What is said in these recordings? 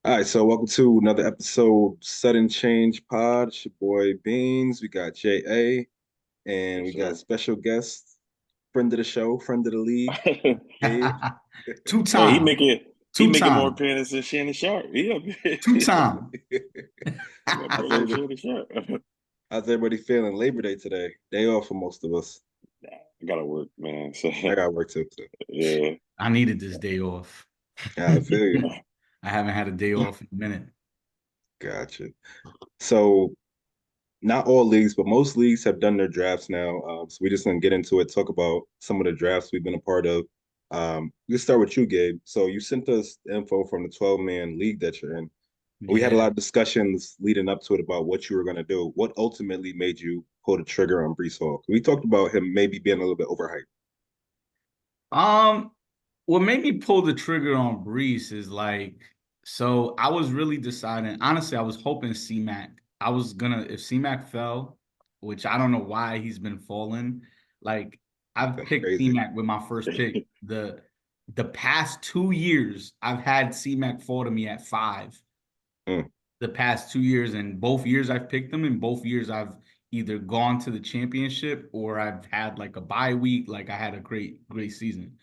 All right, so welcome to another episode, Sudden Change Pod. It's your boy Beans. We got JA, and Yes, we got sir. special guest, friend of the show, friend of the league, Gabe. Two Hey, he time, making he two making more time, appearances than Shannon Sharp. He up two time. more How's appearances everybody, than Shannon Sharp. how's everybody feeling? Labor Day today, day off for most of us. I gotta work, man. So I got work too. So. yeah. I needed this day off. Yeah, I feel you. I haven't had a day off in a minute. Gotcha. So not all leagues, but most leagues have done their drafts now. So we're just gonna get into it, talk about some of the drafts we've been a part of. Let's start with you, Gabe. So you sent us info from the 12-man league that you're in. We had a lot Yeah. of discussions leading up to it about what you were gonna do. What ultimately made you pull the trigger on Brees Hall? We talked about him maybe being a little bit overhyped. Um, what made me pull the trigger on Brees is like, so I was really deciding. Honestly, I was hoping C-Mac. I was gonna if C-Mac fell, which I don't know why he's been falling. Like I've That's picked crazy. C-Mac with my first pick. The past 2 years, I've had C-Mac fall to me at 5. Mm, The past 2 years, and both years I've picked them, and both years I've either gone to the championship or I've had like a bye week. Like I had a great season.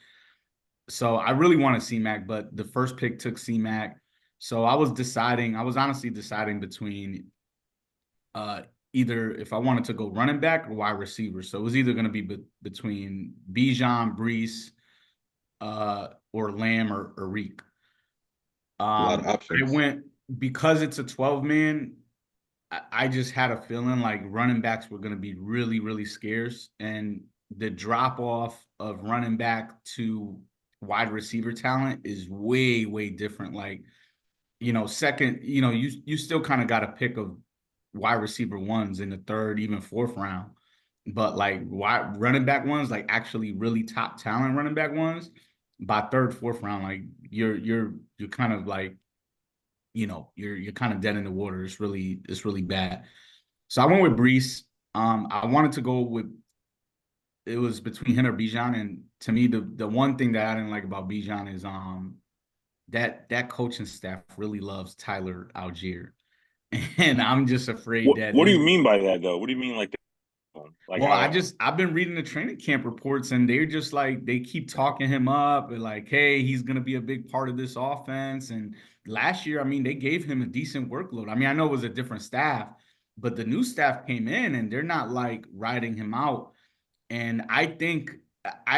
So I really wanted C-Mac, but the first pick took C-Mac. So I was honestly deciding between uh either if I wanted to go running back or wide receiver. So it was either going to be between Bijan, Brees, or Lamb or Reek. a lot of I options. went because it's a 12 man. I just had a feeling like running backs were going to be really scarce, and the drop off of running back to wide receiver talent is way different. Like second, you still kind of got a pick of wide receiver ones in the third, even fourth round, but like wide running back ones, like actually really top talent running back ones, by third, fourth round, like you're kind of like you're kind of dead in the water. It's really bad. So I went with Brees. I wanted to go with it was between him or Bijan, and to me, the one thing that I didn't like about Bijan is that coaching staff really loves Tyler Algier, and I'm just afraid that What do you mean by that though? What do you mean like that? Like well, how I've been reading the training camp reports, and they're just like they keep talking him up and like, hey, he's gonna be a big part of this offense. And last year, I mean, they gave him a decent workload. I mean, I know it was a different staff, but the new staff came in and they're not like riding him out. And I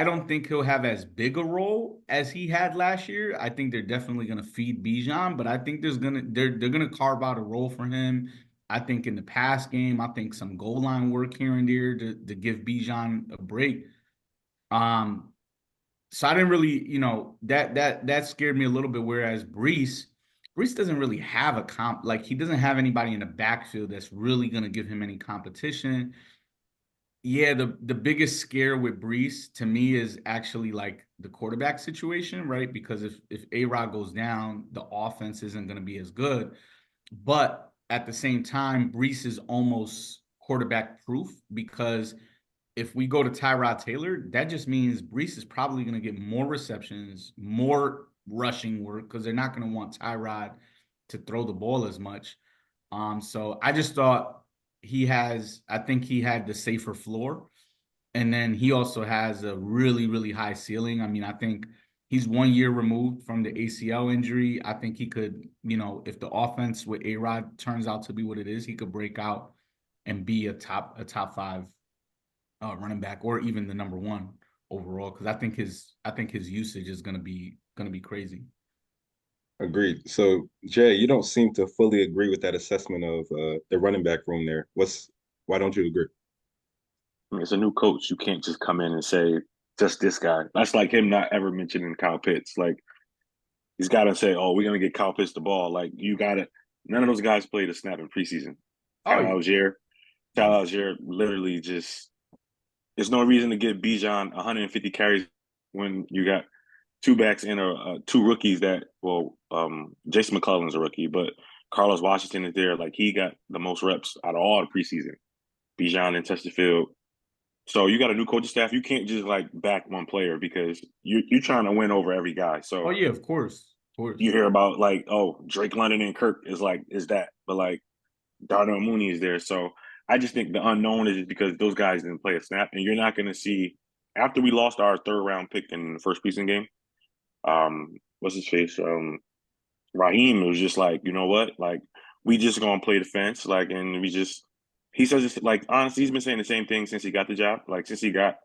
don't think he'll have as big a role as he had last year. I think they're definitely gonna feed Bijan, but I think they're gonna carve out a role for him. I think in the pass game, I think some goal line work here and there to give Bijan a break. Um, so I didn't really, that scared me a little bit. Whereas Brees doesn't really have a comp, like he doesn't have anybody in the backfield that's really gonna give him any competition. Yeah, the biggest scare with Brees to me is actually like the quarterback situation, right? Because if A-Rod goes down, the offense isn't going to be as good. But at the same time, Brees is almost quarterback proof because if we go to Tyrod Taylor, that just means Brees is probably going to get more receptions, more rushing work because they're not going to want Tyrod to throw the ball as much. So I just thought I think he had the safer floor. And then he also has a really high ceiling. I mean, I think he's 1 year removed from the ACL injury. I think he could, if the offense with A-Rod turns out to be what it is, he could break out and be a top five running back, or even the number one overall. Because I think his usage is gonna be crazy. Agreed. So Jay, you don't seem to fully agree with that assessment of the running back room there. Why don't you agree? I mean, it's a new coach. You can't just come in and say just this guy. That's like him not ever mentioning Kyle Pitts. Like he's got to say, "Oh, we're gonna get Kyle Pitts the ball." Like you got to. None of those guys played a snap in preseason. Oh Kyle yeah. Algier, Kyle Yeah. Algier, literally just. There's no reason to give Bijan 150 carries when you got two backs and two rookies that Jason McCullough's a rookie, but Carlos Washington is there. Like he got the most reps out of all the preseason. Bijan didn't touch the field. So you got a new coaching staff. You can't just like back one player because you're trying to win over every guy. Oh So yeah, of course. course. You hear about like, oh, Drake London and Kirk is that, but like Darnell Mooney is there. So I just think the unknown is because those guys didn't play a snap, and you're not going to see after we lost our third round pick in the first preseason game. What's his face? Raheem was just like, you know what? Like, we just gonna play defense. Like, and we just he says it's like honestly, he's been saying the same thing since he got the job. Like, since he got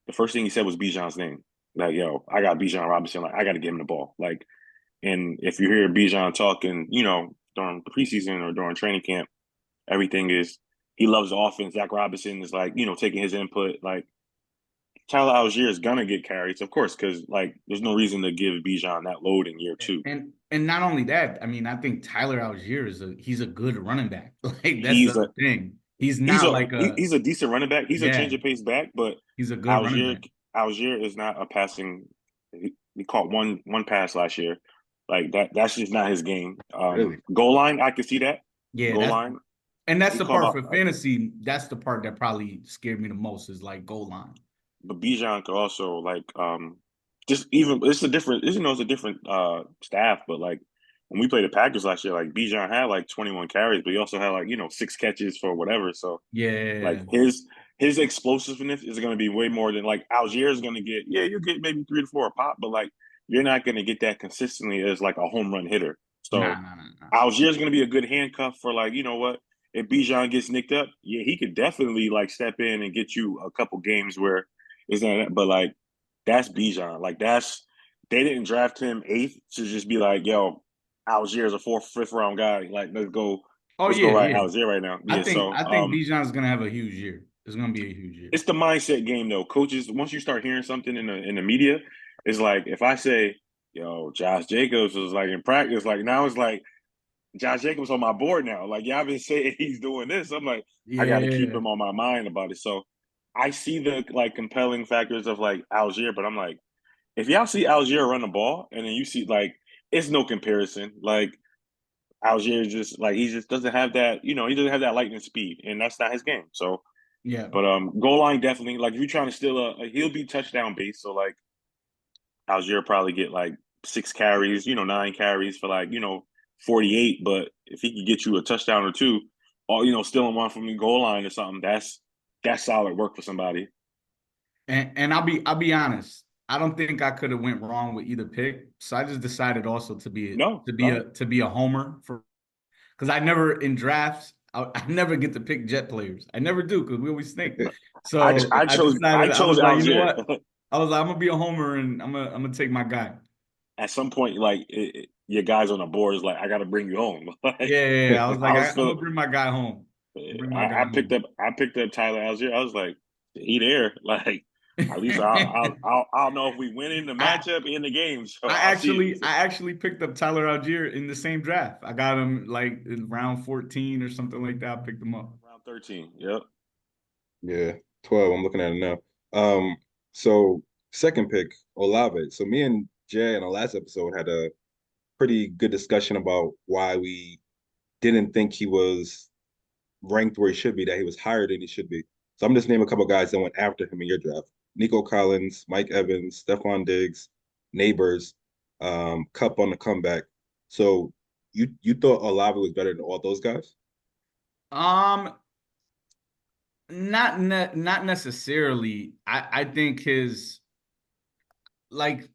the first thing he said was Bijan's name. Like, yo, I got Bijan Robinson. Like, I got to give him the ball. Like, and if you hear Bijan talking, during the preseason or during training camp, everything is he loves the offense. Zach Robinson is like, taking his input. Like, Tyler Algier is gonna get carries, of course, because like there's no reason to give Bijan that load in year two. And not only that, I mean, I think Tyler Algier he's a good running back. Like that's the He's other a thing. He's not like he's a decent running back. He's a yeah, change of pace back, but he's a good running Algier back. Algier is not a passing. He caught one pass last year. Like that. That's just not his game. Really? Goal line, I can see that. Yeah, Goal line. that's He the caught part about. for fantasy. That's the part that probably scared me the most is like goal line. But Bijan could also like just even it's a different it's a different staff, but like when we played the Packers last year, like Bijan had like 21 carries, but he also had like 6 catches for whatever. So like Yeah. his explosiveness is going to be way more than like Algier is going to get. Yeah, you get maybe 3 to 4 a pop, but like you're not going to get that consistently as like a home run hitter. Nah, So nah, nah, nah. Algier is going to be a good handcuff for like what if Bijan gets nicked up, yeah, he could definitely like step in and get you a couple games where it's not. But like that's Bijan. Like they didn't draft him eighth to just be like, yo, Algier is a fourth, fifth round guy. Like Oh let's go yeah, right yeah. Algier right now. I Yeah, think so I think Bijan's gonna have a huge year. It's gonna be a huge year. it's the mindset game though. Coaches, once you start hearing something in the media, it's like if I say, yo, Josh Jacobs was like in practice, like now it's like Josh Jacobs on my board now. Like y'all been saying he's doing this. I'm like, I gotta keep Yeah. him on my mind about it. So I see the like compelling factors of like Algier, but I'm like, if y'all see Algier run the ball and then you see like it's no comparison. Like Algier just like he just doesn't have that, he doesn't have that lightning speed, and that's not his game. So Yeah. but goal line definitely like if you're trying to steal he'll be touchdown based. So like Algier probably get like 6 carries, 9 carries for like 48. But if he could get you a touchdown or two, or stealing one from the goal line or something, that's solid work for somebody. And I'll be honest. I don't think I could have went wrong with either pick. So I just decided also to be No, to be no. a to be a homer for because I never in drafts I never get to pick Jet players. I never do because we always think. So I I chose decided I I was chose like, you know Algier. what? I was like, I'm gonna be a homer and I'm gonna take my guy. At some point, like your guys on the board is like, I got to bring you home. Like Yeah, yeah, yeah. I was like, I was I'm gonna feeling, bring my guy home. Bring my guy home. I picked up Tyler Algier. I was like, he there. Like at least I'll know if we win in the I matchup in the game. So I I'll see it. actually I actually picked up Tyler Algier in the same draft. I got him like in round 14 or something like that. I picked him up. Round 13. Yep. Yeah, 12. I'm looking at it now. So second pick, Olave. So me and Jay in the last episode had a pretty good discussion about why we didn't think he was ranked where he should be, that he was higher than he should be. So I'm just naming a couple of guys that went after him in your draft. Nico Collins, Mike Evans, Stephon Diggs, Neighbors, Cup on the comeback. So you thought Olave was better than all those guys? Um, not necessarily. I think his like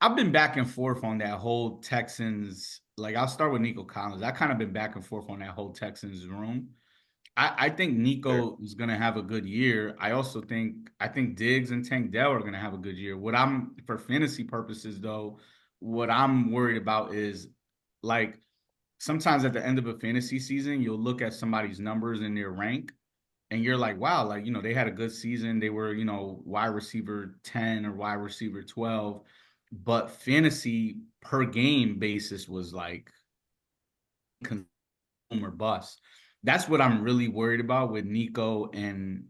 I've been back and forth on that whole Texans. Like I'll start with Nico Collins. I kind of been back and forth on that whole Texans room. I think Fair. Nico is gonna have a good year. I think Diggs and Tank Dell are gonna have a good year. What I'm for fantasy purposes though, what I'm worried about is like sometimes at the end of a fantasy season, you'll look at somebody's numbers in their rank and you're like, wow, like, they had a good season. They were, wide receiver 10 or wide receiver 12, but fantasy per game basis was like consume or bust. That's what I'm really worried about with Nico and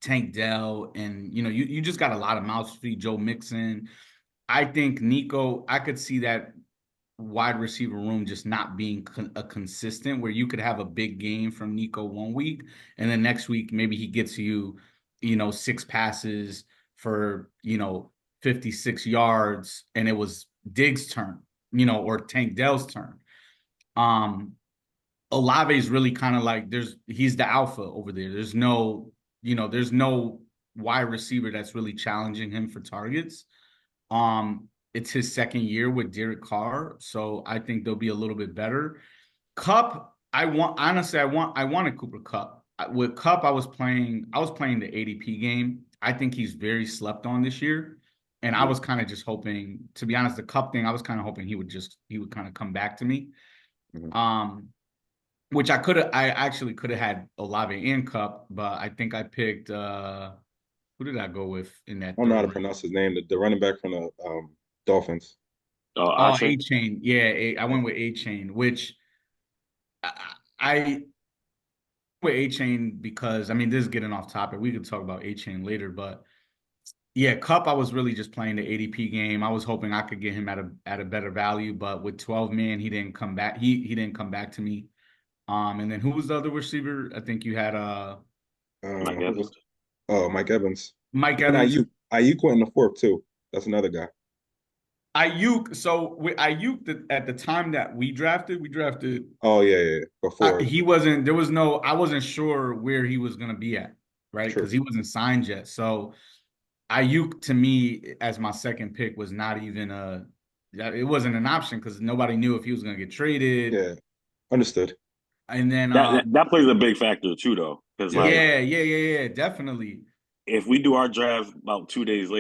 Tank Dell. And, you just got a lot of mouths to feed. Joe Mixon. I think Nico, I could see that wide receiver room just not being a consistent where you could have a big game from Nico one week and then next week maybe he gets you 6 passes for 56 yards and it was Diggs' turn. or Tank Dell's turn. Olave is really kind of like he's the alpha over there. There's no wide receiver that's really challenging him for targets. It's his second year with Derek Carr, so I think they'll be a little bit better. Cup, I wanted Cooper Cup. With Cup, I was playing the ADP game. I think he's very slept on this year. And I was kind of just hoping, to be honest, the Cup thing, I was kind of hoping he would kind of come back to me. Which I actually could have had Olave and Cup, but I think I picked who did I go with in that I don't know how to third round? pronounce his name. The running back from the Dolphins. Oh, Ashe? A-Chain. Yeah, I went with A-Chain, which I with A-Chain because, I mean, this is getting off topic. We could talk about A-Chain later, but yeah, Cup, I was really just playing the ADP game. I was hoping I could get him at a better value, but with 12 man, he didn't come back. He didn't come back to me. And then who was the other receiver? I think you had Mike Who Evans. was Mike Evans. Mike And Evans. Ayuk went in the fourth too. That's another guy. Ayuk. So with Ayuk, at the time that we drafted. Oh yeah. Before. He wasn't. There was no. I wasn't sure where he was going to be at, right? True. Because he wasn't signed yet. So Ayuk to me as my second pick was not even it wasn't an option because nobody knew if he was going to get traded. Yeah. Understood. And then That plays a big factor too, though, because Yeah. like yeah, definitely. if we do our draft about 2 days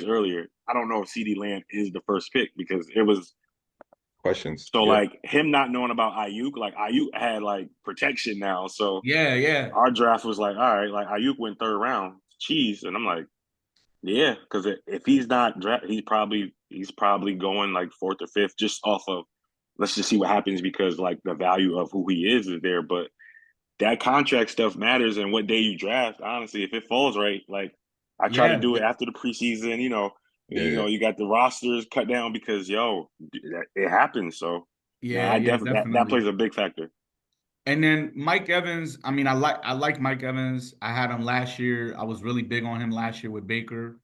earlier, I don't know if CD Lamb is the first pick because it was Questions. so Yeah. like him not knowing about Ayuk, like Ayuk had like protection now, so Yeah. our draft was like, all right, like Ayuk went third round, cheese, and I'm like, yeah, because if he's not draft, he's probably going like fourth or fifth, just off of let's just see what happens because like the value of who he is there, but that contract stuff matters and what day you draft. Honestly, if it falls right, like I try to Yeah. do it after the preseason, Yeah. you got the rosters cut down because it happens. So no, I definitely that Definitely. plays a big factor. And then Mike Evans, I mean, I like Mike Evans. I had him last year. I was really big on him last year with Baker.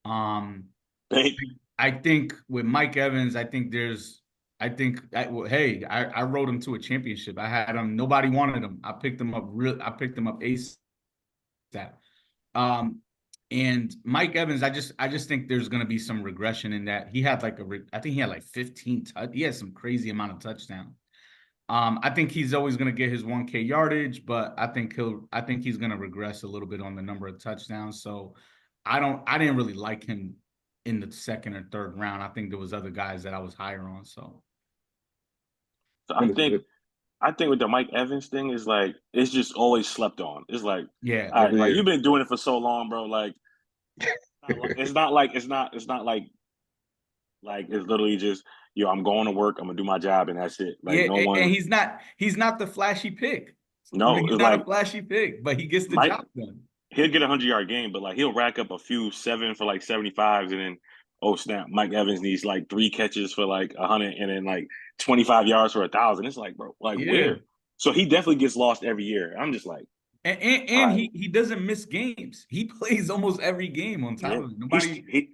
Um, Hey, I think with Mike Evans, hey, I rode him to a championship. I had him. Nobody wanted him. I picked him up. I picked him up ASAP. Um, and Mike Evans, I just think there's going to be some regression in that he had I think he had like 15 touch. He had some crazy amount of touchdowns. I think he's always going to get his 1K yardage, but I think he's going to regress a little bit on the number of touchdowns. So I didn't really like him in the second or third round. I think there was other guys that I was higher on. So so Understood. I think with the Mike Evans thing is like it's just always slept on. It's like, yeah, all right, Every like year. you've been doing it for so long, bro. Like it's not like it's literally just I'm going to work, I'm gonna do my job, and that's it. Like yeah, no and one, he's not the flashy pick. no, He's it's not a like flashy pick, but he gets the Mike. job done. He'll get 100-yard game, but like he'll rack up a few seven for like 75s, and then oh snap, Mike Evans needs like 3 catches for like 100, and then like 25 yards for 1,000. It's like, bro, like Yeah, where? So he definitely gets lost every year. I'm just like, all and right, he doesn't miss games. He plays almost every game on top yeah, of it. he's Nobody.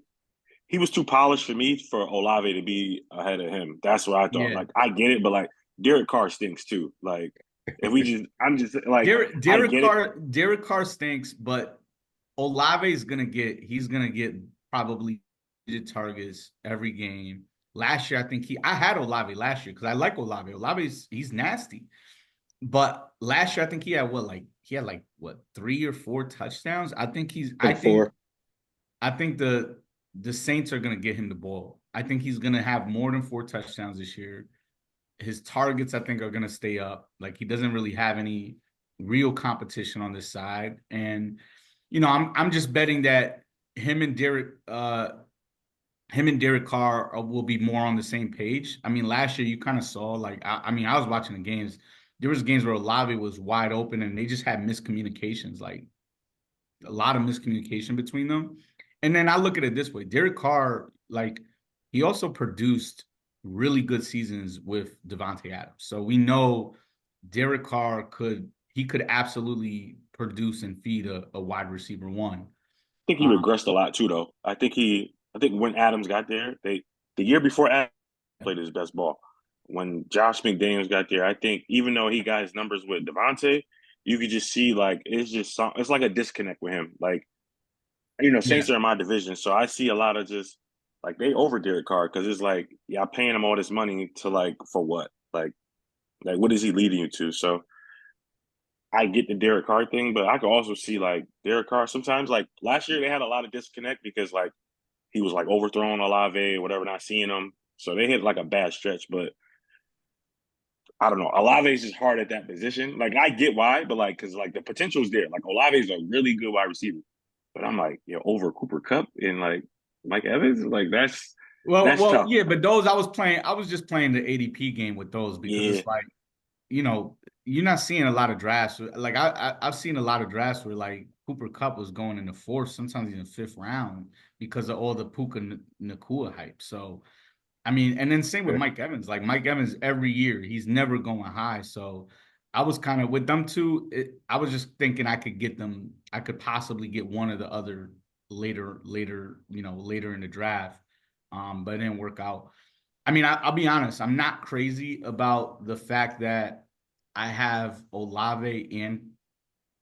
he was too polished for me for Olave to be ahead of him. That's what I thought. Yeah, Like I get it, but like Derek Carr stinks too. Like if we just, I'm just like I get it. Derek Carr stinks, but Olave is he's gonna get probably targets every game. Last year, I think I had Olave last year because I like Olave. He's nasty. But last year, I think he had like what 3 or 4 touchdowns. Four. I think the Saints are gonna get him the ball. I think he's gonna have more than 4 touchdowns this year. His targets, I think, are gonna stay up. Like he doesn't really have any real competition on this side. And I'm just betting that him and Derek Carr will be more on the same page. I mean, last year you kind of saw like I mean, I was watching the games. There was games where Olave was wide open and they just had miscommunications, like a lot of miscommunication between them. And then I look at it this way: Derek Carr, like he also produced really good seasons with Devontae Adams. So we know Derek Carr could absolutely produce and feed a wide receiver one. I think he regressed a lot too, though. I think when Adams got there, the year before Adams played his best ball. When Josh McDaniels got there, I think even though he got his numbers with Devontae, you could just see like it's like a disconnect with him. Like, Yeah. Saints are in my division, so I see a lot of just like they over Derek Carr because it's like, yeah, paying him all this money to like for what? Like what is he leading you to? So I get the Derek Carr thing, but I could also see like Derek Carr sometimes like last year they had a lot of disconnect because like he was like overthrowing Olave or whatever, not seeing him. So they hit like a bad stretch, but I don't know. Olave is just hard at that position. Like I get why, but like because like the potential is there. Like Olave is a really good wide receiver, but I'm like, over Cooper Cup and like Mike Evans, like that's Well, tough. yeah, but those I was just playing the ADP game with those because Yeah, it's like, you know, you're not seeing a lot of drafts. Like I've seen a lot of drafts where like Cooper Cup was going in the fourth, sometimes even fifth round because of all the Puka Nakua hype. So I mean, and then same with Yeah. Mike Evans. Like Mike Evans, every year he's never going high. So I was kind of with them two. I was just thinking I could get them. I could possibly get one or the other later in the draft. But it didn't work out. I mean, I'll be honest. I'm not crazy about the fact that I have Olave and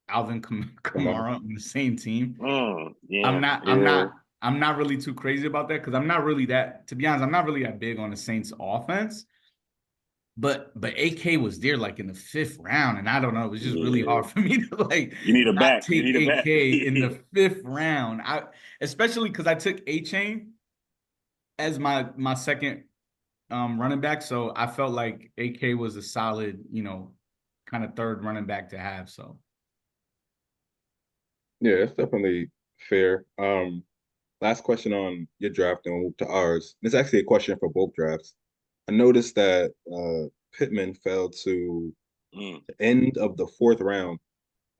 Alvin Come on. Kamara on the same team. I'm yeah, not. I'm yeah. not. I'm not really too crazy about that because I'm not really that. To be honest, I'm not really that big on the Saints offense. But AK was there like in the fifth round, and I don't know. It was just really Yeah. hard for me to like You need a not back. You take need a back. AK in the fifth round. Especially because I took A Chain as my second running back, so I felt like AK was a solid, kind of third running back to have. So Yeah, that's definitely fair. Last question on your draft, and we'll move to ours. This is actually a question for both drafts. I noticed that Pittman fell to Mm. the end of the fourth round.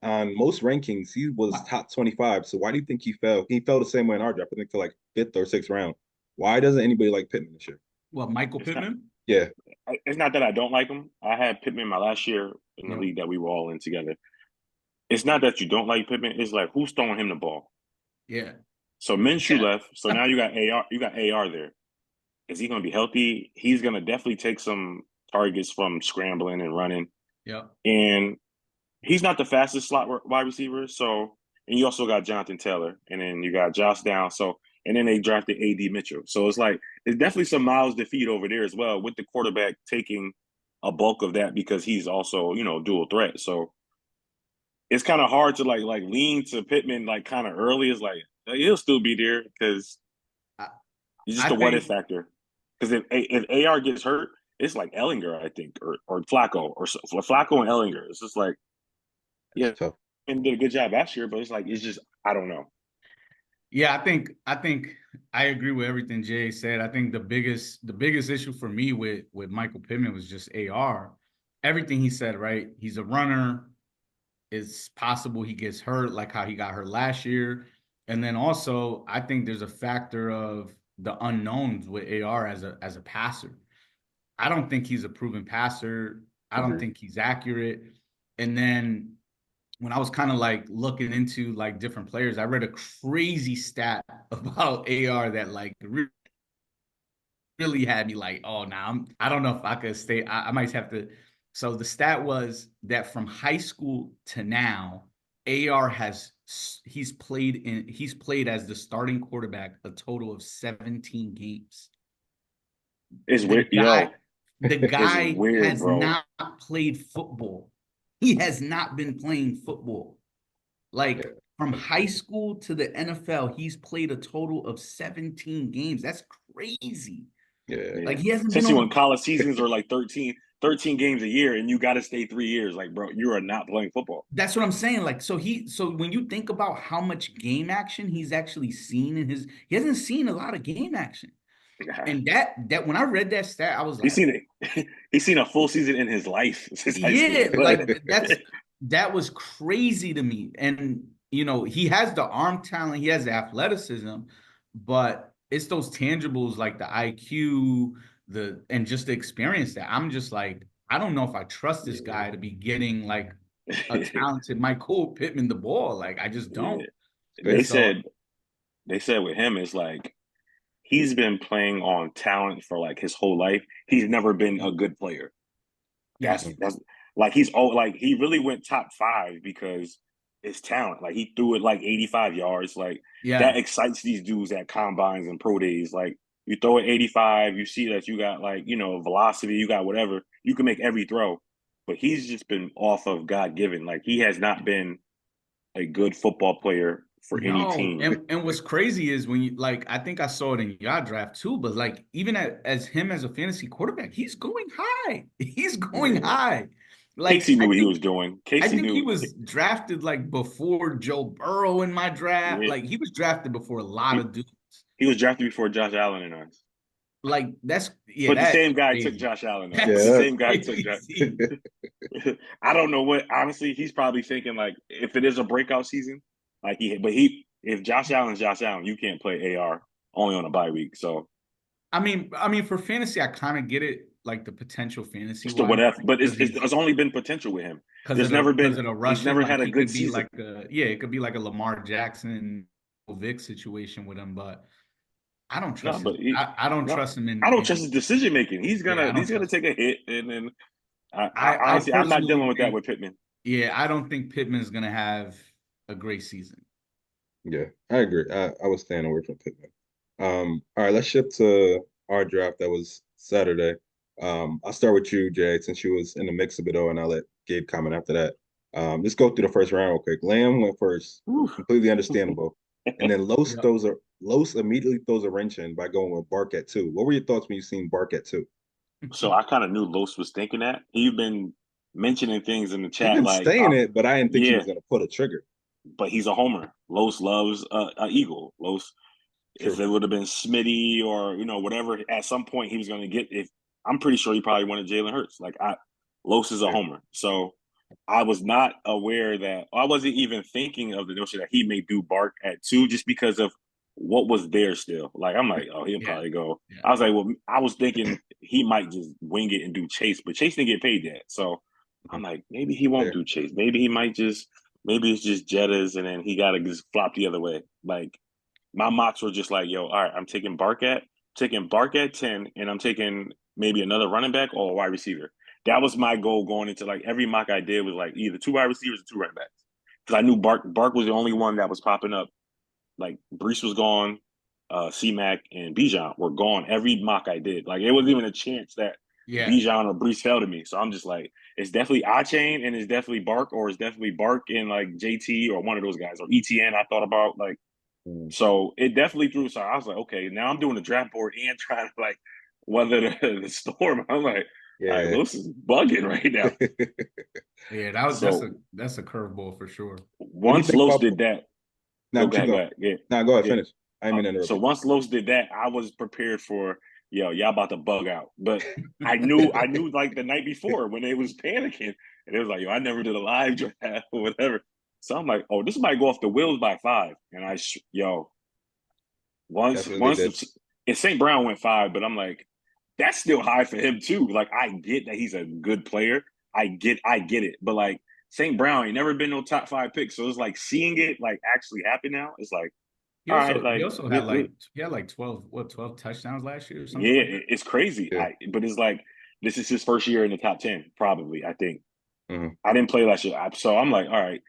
On most rankings, he was top 25. So why do you think he fell? He fell the same way in our draft, I think to like fifth or sixth round. Why doesn't anybody like Pittman this year? what, Michael It's not. Pittman? Yeah, It's not that I don't like him. I had Pittman my last year in the Yep. league that we were all in together. It's not that you don't like Pittman. It's like who's throwing him the ball. Yeah. So Minshew Yeah. left. So now you got AR. You got AR there. Is he going to be healthy? He's going to definitely take some targets from scrambling and running. Yep. And he's not the fastest slot wide receiver. So, and you also got Jonathan Taylor, and then you got Josh Down. So, and then they drafted AD Mitchell. So it's like there's definitely some mouths to feed over there as well, with the quarterback taking a bulk of that because he's also dual threat. So it's kind of hard to like lean to Pittman like kind of early. It's like he'll still be there because I, it's just I a what if think factor. Because if AR gets hurt, it's like Ellinger, I think, or Flacco, or Flacco and Ellinger. It's just like, it's yeah, tough. and did a good job last year, but it's just I don't know. Yeah, I think I agree with everything Jay said. I think the biggest issue for me with Michael Pittman was just AR. Everything he said, right? He's a runner. It's possible he gets hurt, like how he got hurt last year. And then also, I think there's a factor of the unknowns with AR as a passer. I don't think he's a proven passer. I don't Agreed. think he's accurate. And then when I was kind of like looking into like different players, I read a crazy stat about AR that like really had me like, oh, now I don't know if I could stay. I might have to. So the stat was that from high school to now, AR he's played as the starting quarterback a total of 17 games. It's The weird, guy, yo. the It's guy weird, has bro. not played football. He has not been playing football. Yeah, Like from that's high crazy. school to the NFL, he's played a total of 17 games. That's crazy. Yeah, Yeah, Like he hasn't been especially on when the college seasons are like 13 games a year, and you got to stay 3 years. Like, bro, you are not playing football. That's what I'm saying. Like, so when you think about how much game action he's actually seen he hasn't seen a lot of game action. And that when I read that stat, I was He's like, seen it. He's seen a full season in his life since high school. yeah, like that was crazy to me. And he has the arm talent, he has the athleticism, but it's those tangibles like the IQ, and just the experience that I'm just like, I don't know if I trust this Yeah, guy to be getting like a yeah. talented Michael Pittman the ball. Like I just it's don't. They fair. So said they said with him it's like he's been playing on talent for like his whole life. He's never been a good player. Yeah. That's like like he really went top 5 because it's talent. Like he threw it like 85 yards. Like Yeah. that excites these dudes at combines and pro days. Like you throw it 85, you see that you got like, velocity, you got whatever. You can make every throw. But he's just been off of God given. Like he has not been a good football player for any No, team. and what's crazy is when you like, I think I saw it in your draft too, but like even as him as a fantasy quarterback, he's going high. He's going Yeah. high. Like Casey knew what he was doing. I Casey think he knew. was drafted like before Joe Burrow in my draft. Yeah, Like he was drafted before a lot he, of dudes. he was drafted before Josh Allen and us. Like that's yeah, But the that's same guy took crazy. Josh Allen though. The That's Yeah. same guy took Josh. crazy. I don't know what. Honestly, he's probably thinking like, if it is a breakout season, like if Josh Allen's Josh Allen, you can't play AR only on a bye week. So I mean, for fantasy, I kind of get it, like the potential fantasy it's the wise, whatever. But because it's only been potential with him. because There's of the never because been. of the He's rushing, never like had a he good could be season. like it could be like a Lamar Jackson, Vic situation with him, but I don't No, trust his. but he, I don't no, trust him I don't in trust his decision making. yeah, I don't He's gonna trust him. take a hit, and then I I honestly I'm not dealing personally with that think, with Pittman. yeah, I don't think Pittman's gonna have a great season. Yeah, I agree. I was staying away from Pittman. All right, let's shift to our draft that was Saturday. I'll start with you, Jay, since you was in the mix of it all, and I'll let Gabe comment after that. Let's go through the first round real quick. Lamb went first, completely understandable. And then Yeah. Los immediately throws a wrench in by going with Bark at 2. What were your thoughts when you seen Bark at 2? So I kind of knew Los was thinking that. He's been mentioning things in the He's chat been like, saying it, but I didn't think he yeah, was gonna pull a trigger. but he's a homer. Los loves a Eagle. Los, if True. it would have been Smitty or whatever, at some point he was going to get. If I'm pretty sure he probably wanted Jalen Hurts. Los is a Yeah. homer, so I was not aware that I wasn't even thinking of the notion that he may do Bark at 2 just because of what was there still. Like I'm like, oh, he'll Yeah. probably go. Yeah. I was like, well, I was thinking he might just wing it and do Chase, but Chase didn't get paid yet. So I'm like, maybe he won't Fair. do Chase. Maybe he might just maybe it's just Jettas and then he gotta just flop the other way. Like my mocks were just like, yo, all right, I'm taking Bark at 10, and I'm taking maybe another running back or a wide receiver. That was my goal going into like every mock I did was like either 2 wide receivers or 2 running backs. Because I knew Bark was the only one that was popping up. Like Brees was gone, C-Mac and Bijan were gone every mock I did. Like it wasn't even a chance that Yeah. Bijan or Brees fell to me. So I'm just like, it's definitely A-Chain and it's definitely Bark, or it's definitely Bark and like JT or one of those guys, or ETN I thought about. Like Mm. so it definitely threw. So I was like, okay, now I'm doing the draft board and trying to like weather the storm. I'm like, all right, Yeah. Los is bugging right now. Yeah, So that's a curveball for sure. What do you once think Los about? did that, Now, oh, but you go go. ahead, yeah, Now, go ahead, yeah. finish. I didn't mean to interrupt So you. once Los did that, I was prepared for y'all about to bug out. But I knew like the night before when it was panicking, and it was like, yo, I never did a live draft or whatever. So I'm like, oh, this might go off the wheels by 5, and yo, Definitely once did. if St. Brown went 5, but I'm like, that's still high for him too. Like I get that he's a good player. I get it. But like St. Brown ain't never been no top 5 pick. So it's like seeing it like actually happen now. It's like, He all right, also he like also had like he had like 12 touchdowns last year or something yeah, like that. it's crazy. Yeah. But it's like this is his first year in the top 10, probably, I think. Mhm. I didn't play last year. So I'm like, all right,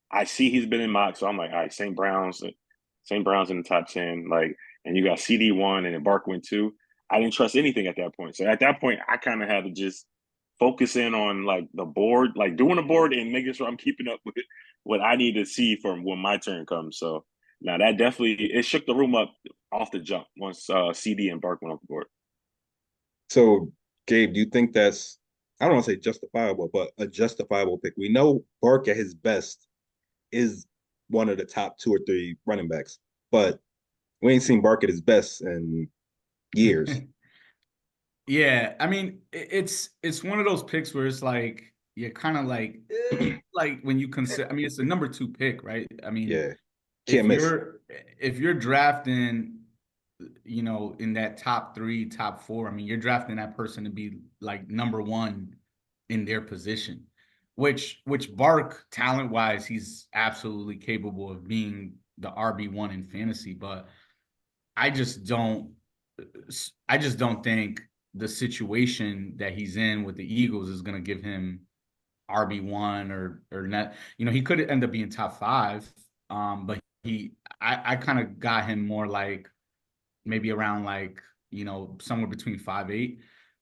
I see he's been in mock. So I'm like, all right, St. Brown's in the top 10. Like, and you got CD1 and then Bark went 2. I didn't trust anything at that point. So at that point, I kind of had to just focus in on like the board, like doing the board and making sure I'm keeping up with what I need to see from when my turn comes. So now that definitely it shook the room up off the jump once CD and Bark went off the board. So, Gabe, do you think that's, I don't want to say justifiable, but a justifiable pick? We know Bark at his best is one of the top 2 or 3 running backs, but we ain't seen Bark at his best in years. Yeah, I mean, it's one of those picks where it's like you're kind of like when you consider. I mean, it's a number 2 pick, right? I mean, Yeah, if can't miss. you're drafting, in that top 3, top 4, I mean, you're drafting that person to be like number 1 in their position, which Bark talent wise, he's absolutely capable of being the RB1 in fantasy, but I just don't. I just don't think the situation that he's in with the Eagles is going to give him RB1 or not. You know, he could end up being top 5. But I kind of got him more like maybe around like, you know, somewhere between 5'8".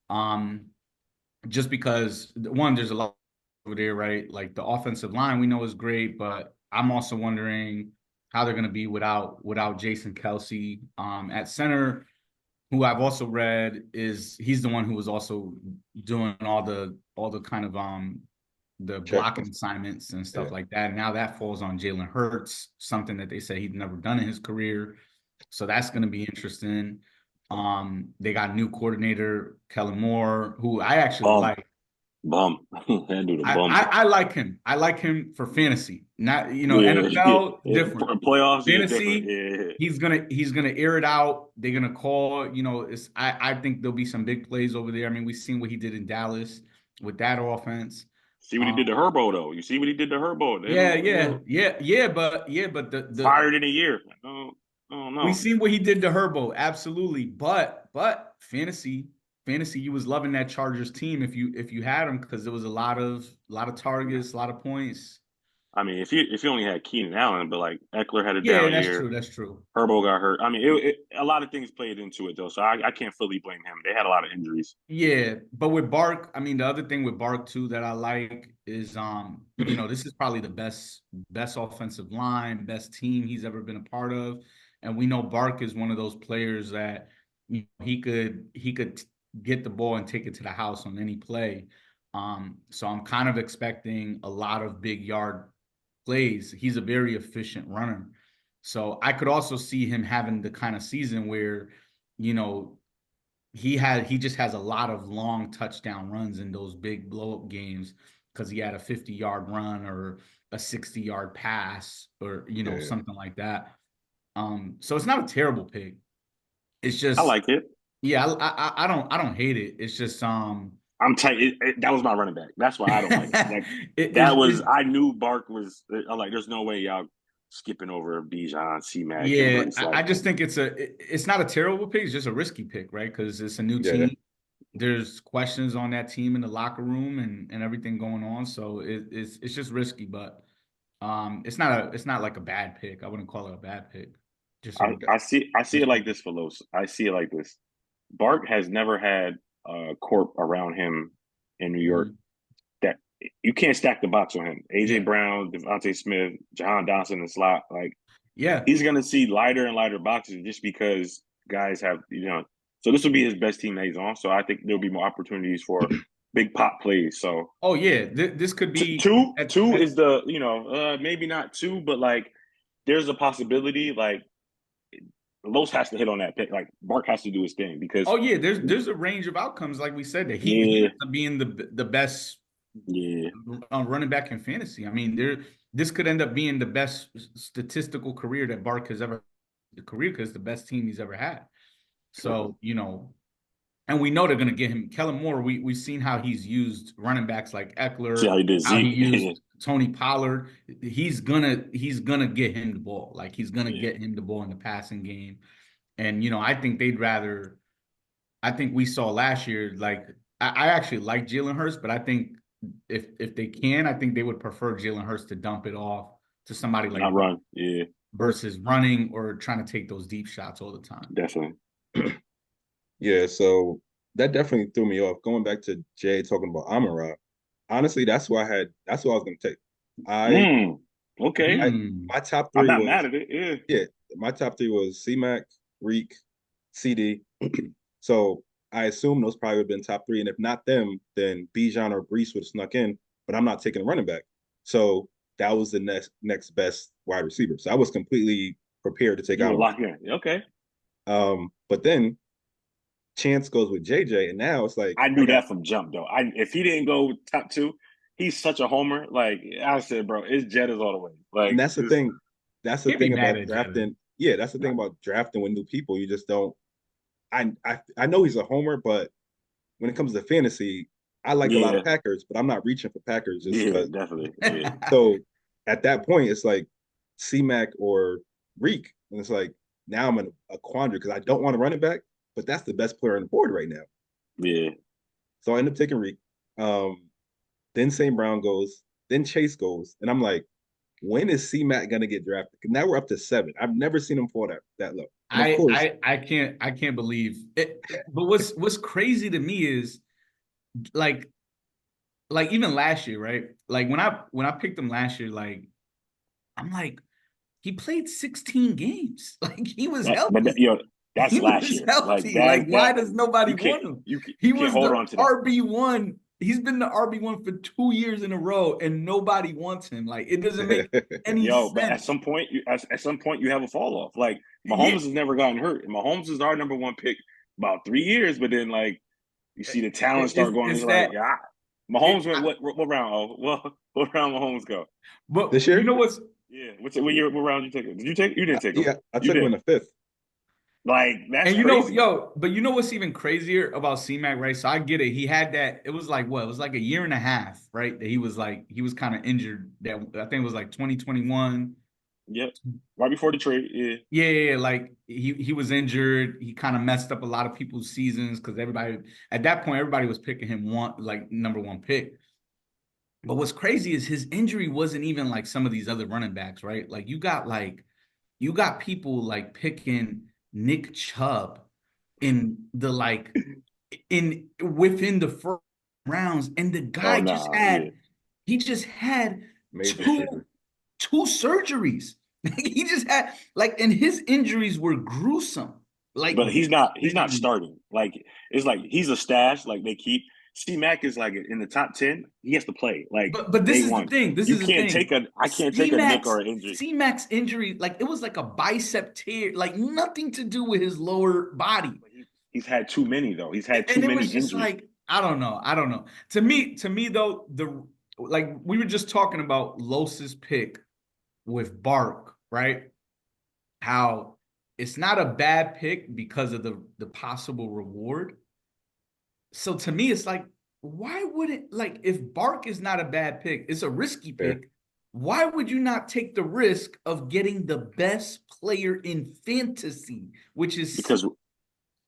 Um, just because one, there's a lot over there, right? Like the offensive line we know is great, but I'm also wondering how they're going to be without Jason Kelsey at center, who I've also read is he's the one who was also doing all the kind of the Check. blocking assignments and Yeah. stuff like that. And now that falls on Jalen Hurts, something that they say he'd never done in his career. So that's going to be interesting. They got new coordinator Kellen Moore, who I actually like. Bum. That dude a I, bum. I I like him. I like him for fantasy. Not Yeah, NFL yeah. different. Playoffs, yeah, different. Fantasy, Yeah. he's gonna air it out. They're gonna call. It's I think there'll be some big plays over there. I mean, we've seen what he did in Dallas with that offense. See what he did to Um, Herbo though. You see what he did to Herbo. yeah, Him, yeah, yeah, yeah, but the fired in a year. I don't we know. seen what he did to Herbo, absolutely. But fantasy, you was loving that Chargers team if you had him because there was a lot of targets, a lot of points. I mean, if you only had Keenan Allen, but like Eckler had a Yeah, down that's year, true. That's true. Herbo got hurt. I mean, a lot of things played into it though, so I can't fully blame him. They had a lot of injuries. Yeah, but with Bark, I mean, the other thing with Bark too that I like is this is probably the best offensive line, best team he's ever been a part of. And we know Bark is one of those players that he could get the ball and take it to the house on any play. So I'm kind of expecting a lot of big yard plays. He's a very efficient runner. So I could also see him having the kind of season where, you know, he just has a lot of long touchdown runs in those big blow up games because he had a 50-yard run or a 60-yard pass or Yeah. something like that. So it's not a terrible pick. It's I just like it. yeah, I don't hate it. It's just I'm tight. That was my running back. That's why I don't like it. Like that was. it's I knew Bark was. I'm like, there's no way y'all skipping over Bijan, C-Mac, and yeah. Brees. I Like, just think it's not a terrible pick. It's just a risky pick, right? Because it's a new Yeah. team. There's questions on that team in the locker room and everything going on. So it's just risky, but it's not like a bad pick. I wouldn't call it a bad pick. Just a I see it risky like pick. this, Velos. I see it like this. Bark has never had a corp around him in New York Mhm. that you can't stack the box on him. AJ Yeah, Brown, Devontae Smith, Jahan Dotson, and slot. Like yeah. he's gonna see lighter and lighter boxes just because guys have So this will be his best team that he's on. So I think there'll be more opportunities for big pop plays. So Oh yeah, this could be two is the maybe not two, but like there's a possibility like Los has to hit on that pick. Like Bark has to do his thing because oh yeah. There's a range of outcomes, like we said, that he yeah, ends up being the best yeah, running back in fantasy. I mean, this could end up being the best statistical career that Bark has ever career because the best team he's ever had. true. So and we know they're going to get him. Kellen Moore, we've seen how he's used running backs like See Eckler, how he did how he Zeke. used Tony Pollard. He's gonna get him the ball. Like he's gonna Yeah, get him the ball in the passing game. And I think they'd rather. I think we saw last year. Like I actually like Jalen Hurts, but I think if they can, I think they would prefer Jalen Hurts to dump it off to somebody like not Barkley run. Yeah, versus running or trying to take those deep shots all the time. definitely. Yeah. So that definitely threw me off. Going back to Jay talking about Amara, honestly, that's what I was gonna take. I Mm, okay, I Hmm. my top I'm three not mad was at it. Yeah, yeah, my top three was C-Mac, Reek, CD. So I assume those probably would have been top three. And if not them, then Bijan or Brees would have snuck in, but I'm not taking a running back. So that was the next best wide receiver. So I was completely prepared to take you were Amara. locked in. Okay, But then Chance goes with JJ, and now it's like I I knew got that from jump though. If he didn't go top two, he's such a homer. Like I said, bro, it's Jettas all the way. and Like that's the it's thing. That's the Can't be thing mad about at Jetta. drafting. Yeah, that's the thing about drafting with new people. You just don't. I know he's a homer, but when it comes to fantasy, I like a lot of yeah, Packers, but I'm not reaching for Packers just yeah, because. definitely. Yeah, So at that point, it's like C-Mac or Reek, and it's like now I'm in a quandary because I don't want to run it back, but that's the best player on the board right now. Yeah. So I end up taking Reek. Then St. Brown goes, then Chase goes, and I'm like, when is C-Mac gonna get drafted? Now we're up to 7. I've never seen him fall that low. And of course, I can't believe it. But what's crazy to me is like even last year, right? Like when I picked him last year, like I'm like, he played 16 games. Like he was healthy. That's He last was year. Like healthy. that. Like why That does nobody you can't want him? you He can't was hold the on to that. RB1. He's been the RB1 for 2 years in a row, and nobody wants him. Like it doesn't make any But sense. at some point you have a fall off. Like Mahomes Yeah. has never gotten hurt. And Mahomes is our number 1 pick about 3 years, but then like you see the talent start going. It's like, that yeah, Mahomes went what round? Oh, well, what round Mahomes go? but this you year, know what's Yeah, what round did you take him? Did you take? You didn't take him. yeah, I You took him in did. the 5th. Like that's and you know, crazy. but you know what's even crazier about C-Mac, right? So I get it. He had that, it was like what? It was like a year and a half, right? That he was kind of injured. That I think it was like 2021. Yep, right before the trade. Yeah, Yeah, like he was injured. He kind of messed up a lot of people's seasons because everybody at that point, everybody was picking him like number 1 pick. But what's crazy is his injury wasn't even like some of these other running backs, right? Like you got people like picking Nick Chubb in the in within the first rounds, and the oh guy nah, yeah. he just had Major two surgery. surgeries. He just had and his injuries were gruesome. Like But he's not injuries. starting. Like it's like he's a stash. Like they keep C Mac is like in the top 10. He has to play like But this day is the one. thing. This You is the can't thing. take a I can't take a nick or an injury. C-Mac's injury, like it was like a bicep tear, like nothing to do with his lower body. He's had too many though. He's had too And it many was just injuries. like, I don't know. To me though, like we were just talking about Los's pick with Bark, right? How it's not a bad pick because of the possible reward. So to me, it's like, why wouldn't like if Bark is not a bad pick, it's a risky Fair. pick. Why would you not take the risk of getting the best player in fantasy, which is because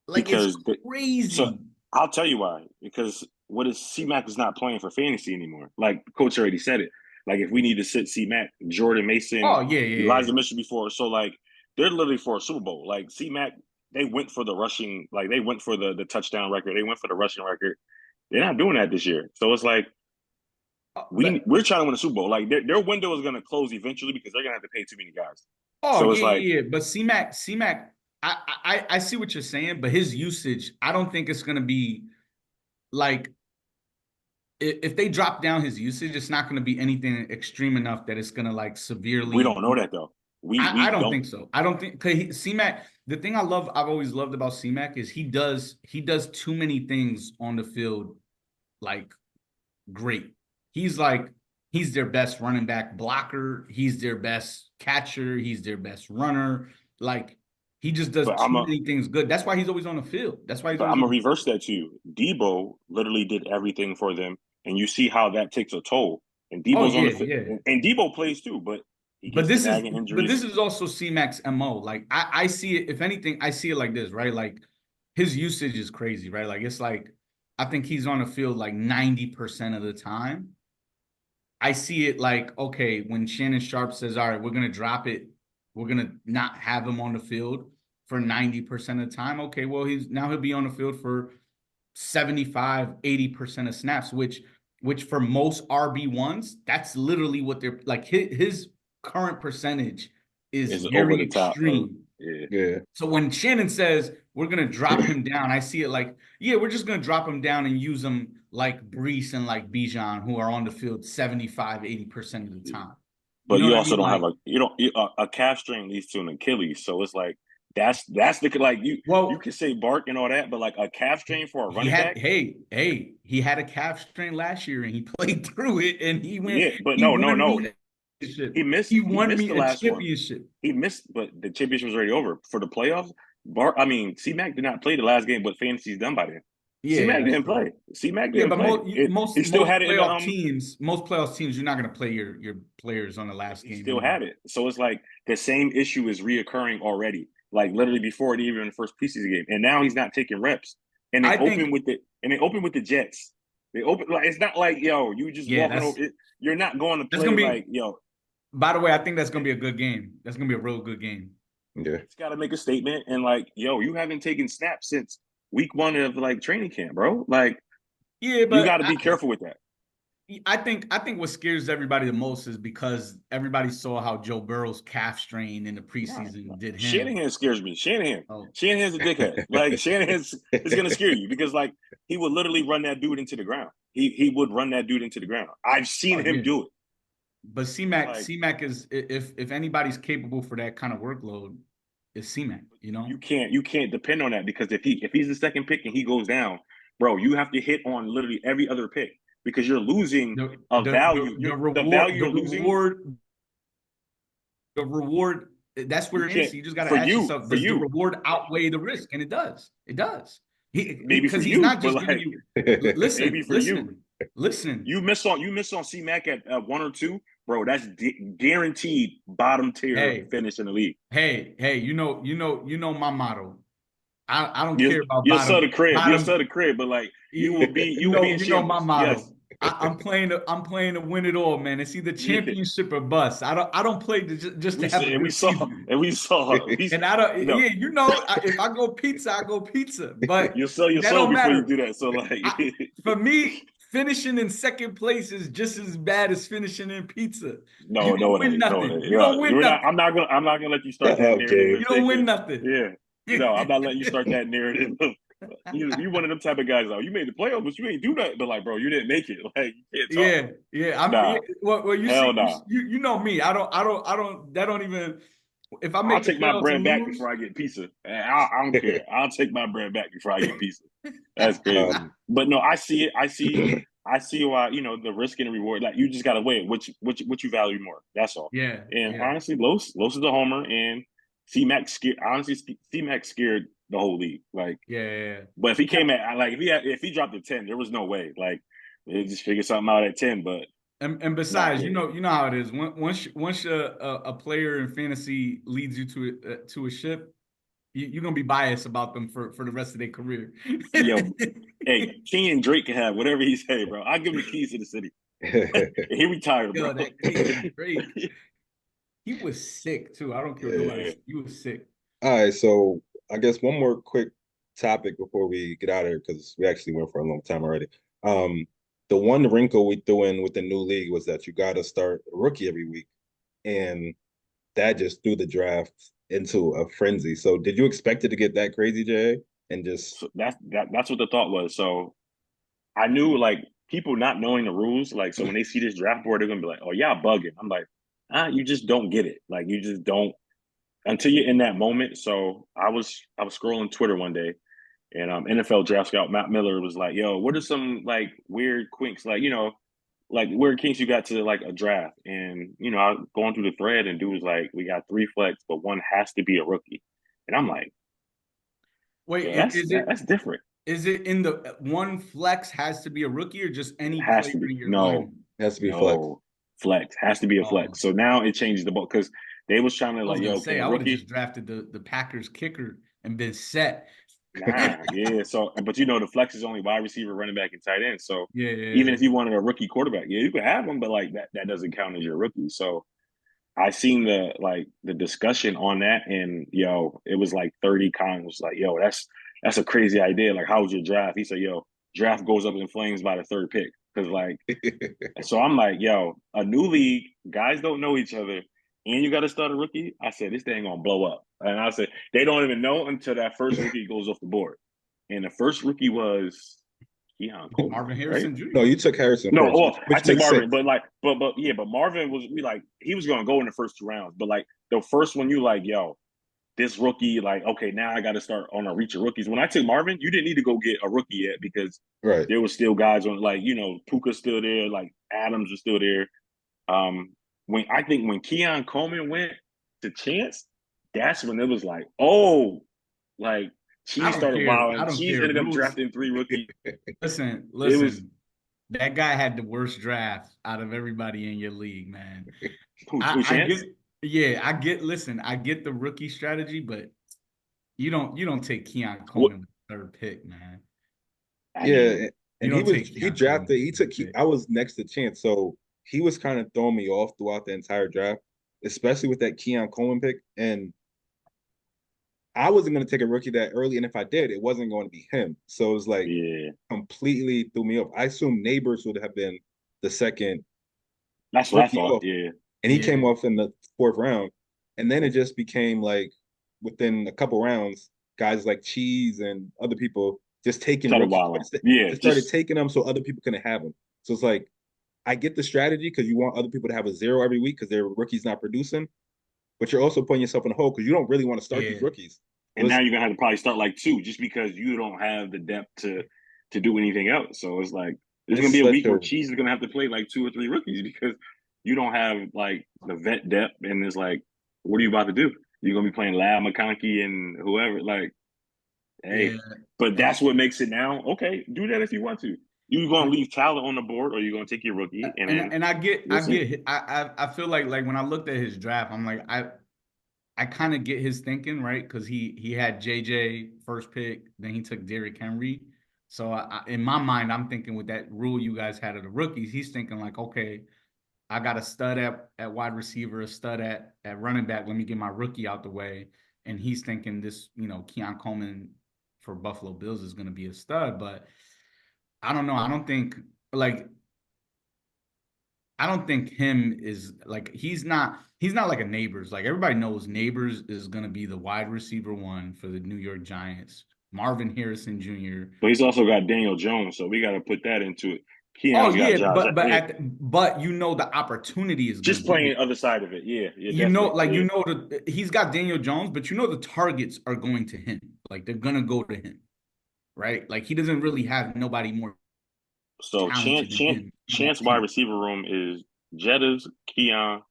like it's because so crazy. I'll tell you why. Because what is C Mac is not playing for fantasy anymore. Like coach already said it. Like if we need to sit C Mac, Jordan Mason, Oh yeah. Elijah Mitchell before, so like they're literally for a Super Bowl. Like C Mac, they went for the rushing, like they went for the touchdown record, they went for the rushing record. They're not doing that this year. So it's like But we're trying to win a Super Bowl. Like their window is going to close eventually because they're going to have to pay too many guys. oh So it's like yeah. But C-Mac, I see what you're saying, but his usage, I don't think it's gonna be like if they drop down his usage, it's not gonna be anything extreme enough that it's gonna like we severely. don't know that though. I We don't don't. think so. I don't think because C-Mac, the thing I've always loved about C-Mac is he does too many things on the field like great. He's like he's their best running back blocker, he's their best catcher, he's their best runner. Like he just does But too many things good. That's why he's always on the field. That's why he's always I'm on gonna the field. reverse that to you. Debo literally did everything for them, and you see how that takes a toll. And Oh Debo's on the yeah. and Debo plays too, but he But gets the this is nagging but injuries. this is also C-Mac's MO. Like I see it, if anything, I see it like this, right? Like his usage is crazy, right? Like it's like I think he's on the field like 90% of the time. I see it like, okay, when Shannon Sharp says, all right, we're gonna drop it, we're gonna not have him on the field for 90% of the time. Okay, well, he'll be on the field for 75, 80% of snaps, which for most RB1s, that's literally what they're like. His current percentage is Is over very the top. extreme. Yeah. Yeah. So when Shannon says we're gonna drop him down, I see it like, yeah, we're just gonna drop him down and use him like Brees and like Bijan, who are on the field 75, 80% of the time. You But know you what I also mean? don't have Like, a calf strain leads to an Achilles, so it's like that's the like you well, can say bark and all that, but like a calf strain for a running back, he had a calf strain last year and he played through it and yeah. But he no, no, won no. me a championship. He He won missed me the a last one. championship. He missed, but the championship was already over for the playoffs. C Mac did not play the last game, but fantasy's done by then. C Yeah, Mac that's didn't true. play. C Mac Yeah, didn't but play. He still had it in the most playoff teams, you're not going to play your players on the last he game still anyway. had it. So it's like the same issue is reoccurring already. like literally before it even the first preseason game, and now he's not taking reps. And they open with the Jets. They open like it's not like you just walking over. You're not going to play like By the way, I think that's gonna be a good game. That's gonna be a real good game. Yeah, it's got to make a statement and like you haven't taken snaps since week 1 of like training camp, bro. Like but you got to be careful with that. I think what scares everybody the most is because everybody saw how Joe Burrow's calf strain in the preseason did him. Shanahan scares me. Shanahan's a dickhead. Like Shanahan's is gonna scare you because like he would literally run that dude into the ground. He would run that dude into the ground. I've seen him do it. But C-Mac is if anybody's capable for that kind of workload, it's C-Mac. You can't depend on that because if he's the second pick and he goes down, bro, you have to hit on literally every other pick. Because you're losing value. The reward. That's where it is. You just got to ask yourself: does the reward outweigh the risk? And it does. It does. Because he's not just giving you. Listen. You miss on C-Mac at 1 or 2, bro. That's guaranteed bottom tier finish in the league. Hey, you know my motto. I don't care about you'll sell the crib, but like you will be in my motto. Yes. I'm playing to win it all, man. It's either championship or bust. I don't play just to have a good season. We saw. And I don't. If I go pizza, I go pizza. But you'll sell your soul before you do that. So like, for me, finishing in second place is just as bad as finishing in pizza. No, you don't win nothing. You don't win nothing. I'm not gonna let you start that narrative. You don't win nothing. Yeah. No, I'm not letting you start that narrative. You one of them type of guys though. You made the playoffs, but you ain't do that. But like, bro, you didn't make it. Like, you can't talk. Yeah. Well, you know me. I don't. That don't even. If I make, I'll take my bread back before I get pizza. I don't care. I'll take my bread back before I get pizza. That's crazy. But no, I see it. I see why the risk and the reward. Like you just gotta weigh it. What you value more. That's all. Yeah. And honestly, Los is a homer, and C-Mac scared. Honestly, C-Mac scared the whole league. Like, But if he came at like if he dropped at 10, there was no way. Like they just figure something out at 10. But and besides, you know how it is. Once a player in fantasy leads you to a ship, you're gonna be biased about them for the rest of their career. Hey, King and Drake can have whatever he say, bro. I'll give him the keys to the city. He retired, bro. That King Drake. He was sick too. I don't care what nobody said. He was sick. All right, so I guess one more quick topic before we get out of here because we actually went for a long time already. The one wrinkle we threw in with the new league was that you got to start a rookie every week, and that just threw the draft into a frenzy. So, did you expect it to get that crazy, Jay? And just that's what the thought was. So, I knew like people not knowing the rules, like so when they see this draft board, they're gonna be like, "Oh, y'all bugging." I'm like, you just don't get it. Like you just don't until you're in that moment. So I was scrolling Twitter one day, and NFL draft scout Matt Miller was like, "Yo, what are some like weird quinks, like like weird kinks you got to like a draft?" And I was going through the thread, and dude was like, "We got 3 flex, but one has to be a rookie." And I'm like, "Wait, that's different." Is it in the one flex has to be a rookie or just any has to be? No, has to be flex. Flex has to be a flex. So now it changes the ball because they was trying to like, I would have just drafted the Packers kicker and been set. So, but the flex is only wide receiver, running back, and tight end. So even if you wanted a rookie quarterback, you could have them, but like that doesn't count as your rookie. So I seen the discussion on that, and it was like 30 comments like, that's a crazy idea. Like, how was your draft? He said, draft goes up in flames by the 3rd pick. Cause like, so I'm like, a new league, guys don't know each other, and you got to start a rookie. I said, this thing gonna blow up. And I said, they don't even know until that first rookie goes off the board. And the first rookie was Marvin Harrison Jr. No, you took Harrison. No, I took Marvin, but Marvin he was gonna go in the first 2 rounds. But like the first one, you like, this rookie, like, okay, now I got to start on a reach of rookies. When I took Marvin, you didn't need to go get a rookie yet because there was still guys on, like, Puka's still there, like Adams was still there. When Keon Coleman went to Chance, that's when it was like, oh, like Cheese started wilding. Cheese ended up drafting 3 rookies. Listen. That guy had the worst draft out of everybody in your league, man. Who Chance? I get the rookie strategy, but you don't take Keon What? Coleman with the third pick, man. I mean, Yeah, You and don't take he Keon Coleman drafted with he the third took pick. I was next to Chance, so he was kind of throwing me off throughout the entire draft, especially with that Keon Coleman pick. And I wasn't going to take a rookie that early, and if I did, it wasn't going to be him. So it was like yeah, completely threw me off. I assumed Neighbors would have been the second that's what I rookie thought. off, Yeah, and he came Yeah, off in the fourth round. And then it just became like within a couple rounds, guys like Cheese and other people just taking started rookies, wilding. Yeah, just started just taking them so other people couldn't have them. So it's like I get the strategy because you want other people to have a zero every week because their rookie's not producing, but you're also putting yourself in a hole because you don't really want to start these yeah. rookies. It and now was you're gonna have to probably start like two, just because you don't have the depth to do anything else. So it's like there's gonna it's be a such week a where Cheese is gonna have to play like two or three rookies because you don't have like the vet depth, and it's like, what are you about to do? You're gonna be playing Lab McConkey and whoever. Like, hey, Yeah, but and that's what makes it now. Okay, do that if you want to. You're gonna leave talent on the board, or you're gonna take your rookie, and then and we'll see. I feel like when I looked at his draft, I'm like I kind of get his thinking, right? Because he had JJ first pick, then he took Derrick Henry. So in my mind, I'm thinking with that rule you guys had of the rookies, he's thinking like, okay, I got a stud at wide receiver, a stud at running back. Let me get my rookie out the way. And he's thinking this, Keon Coleman for Buffalo Bills is going to be a stud. But I don't know. Like I don't think him is like he's not like a Neighbors. Like everybody knows Neighbors is gonna be the wide receiver one for the New York Giants. Marvin Harrison Jr. But he's also got Daniel Jones, so we got to put that into it. Oh Keon's got yeah, Josh. but the opportunity is gonna Just be playing the there. other side of it. Yeah, yeah, definitely. Yeah. He's got Daniel Jones, but the targets are going to him. Like they're gonna go to him, right? Like he doesn't really have nobody more So talented than him on that Chance wide team. receiver room is Jettas, Keon,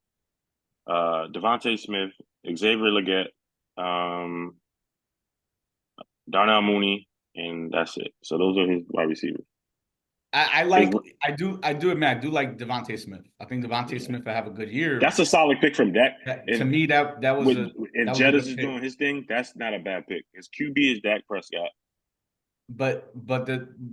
Devontae Smith, Xavier Leggett, um, Darnell Mooney, and that's it. So those are his wide receivers. His, I do admit I do like Devontae Smith. I think Devontae yeah. Smith will have a good year. That's a solid pick from Dak. To If me, with if that was a Jettas good is pick. doing his thing, that's not a bad pick. His QB is Dak Prescott. But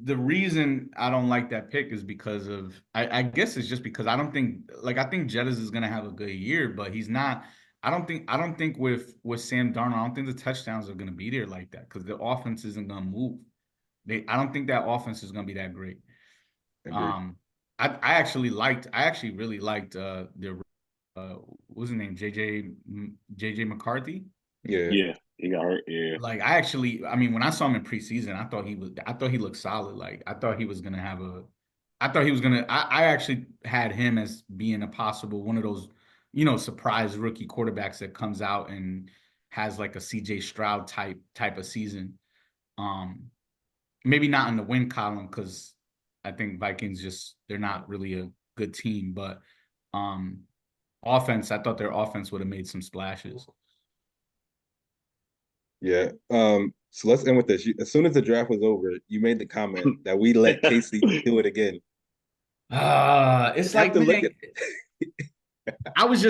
the reason I don't like that pick is because of I guess it's just because I don't think I think Jettas is gonna have a good year, but he's not. I don't think with Sam Darnold, I don't think the touchdowns are gonna be there like that because the offense isn't gonna move. I don't think that offense is gonna be that great. agreed. Um, I actually really liked their what was his name? JJ McCarthy. Yeah, Yeah, he got hurt. Yeah. I mean, when I saw him in preseason, I thought he looked solid. I thought he was gonna I thought he was gonna, I actually had him as being a possible one of those, surprise rookie quarterbacks that comes out and has like a CJ Stroud type of season. Um, Maybe not in the win column because I think Vikings they're not really a good team, but um, I thought their offense would have made some splashes. yeah. So let's end with this. As soon as the draft was over, you made the comment that we let Casey do it again. It's You have like, to look man, at I was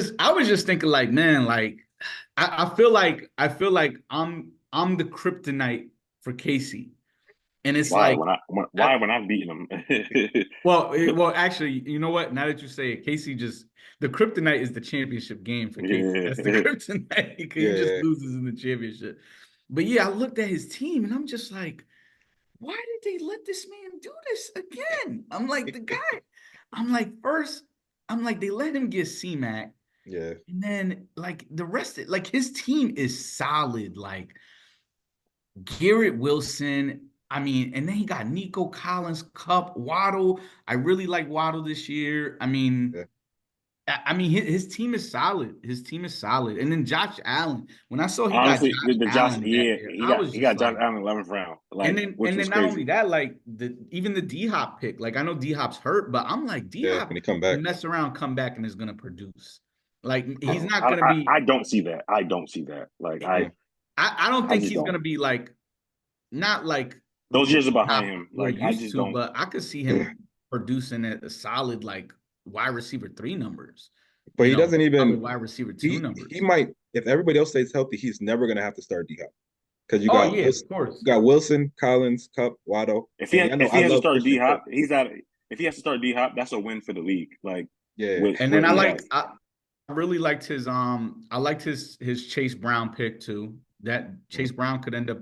just thinking like, man, like I feel like I'm the kryptonite for Casey. And it's Why like when I, when I've beaten him? well, actually, you know what? Now that you say it, Casey just the kryptonite is the championship game for Casey. That's the Yeah. kryptonite because he just yeah, loses in the championship. But yeah, I looked at his team and I'm just like, why did they let this man do this again? I'm like, the guy, I'm like, first, I'm like, they let him get C-Mac. yeah, And then like the rest of like his team is solid. Like Garrett Wilson. I mean, and then he got Nico Collins, Cup, Waddle. I really like Waddle this year. yeah. I mean, his team is solid. His team is solid. And then Josh Allen. When I saw he got Honestly, Josh the Josh, Allen back yeah, there, I was he just got Josh like, Allen 11th round, like, which and was then not crazy. only that, like even the D Hop pick. Like I know D Hop's hurt, but I'm like D Yeah, Hop when he come back. mess around, come back, and is gonna produce. Like he's not gonna I be. don't see that. I don't see that. Like Mm-mm. I don't I think just he's don't. gonna be like not like Those the years are behind top him. we're Like I used just to, don't. but I could see him producing a solid like wide receiver three numbers, But he doesn't solid even wide receiver two he numbers. might if everybody else stays healthy, he's never gonna have to start D Hop because you Oh got yeah, of course. Wilson, Collins, Cup, Waddle, and I know If I he has to love start D Christian Kirk. Hop, he's out. If he has to start D Hop, that's a win for the league. Like Yeah, with And then what he has. I really liked his I liked his Chase Brown pick too. That Chase Mhm. Brown could end up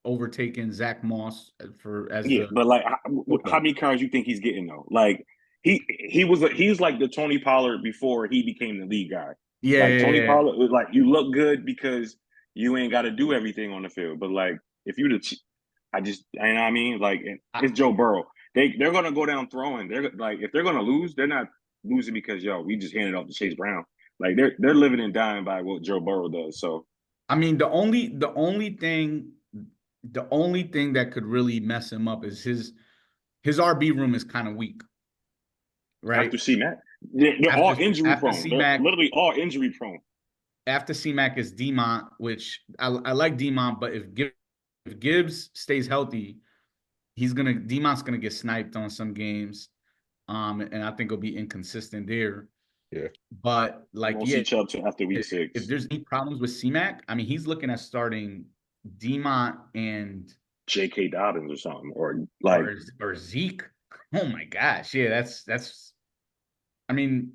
overtaking Zach Moss for as Yeah, the but like, how Okay, many carries you think he's getting though? Like he's like the Tony Pollard before he became the lead guy. yeah, Like yeah, Tony yeah. Pollard was like, you look good because you ain't got to do everything on the field. But like, if you I just, you know what I mean? Like, I, it's Joe Burrow. They're gonna go down throwing. They're like, if they're gonna lose, they're not losing because we just handed off to Chase Brown. Like they're living and dying by what Joe Burrow does. So I mean the only thing that could really mess him up is his RB room is kind of weak, right? after C-Mac, they're all injury After prone. They're C-Mac, literally all injury prone. after C-Mac is Demont, which I like Demont, but if Gibbs stays healthy, Demont's gonna get sniped on some games. And I think it'll be inconsistent there. yeah, But You like, won't see yeah, Chubb till after week if 6. there's any problems with C-Mac, I mean, he's looking at starting Demont and J.K. Dobbins or something, or like or Zeke. Oh my gosh, yeah, that's. I mean,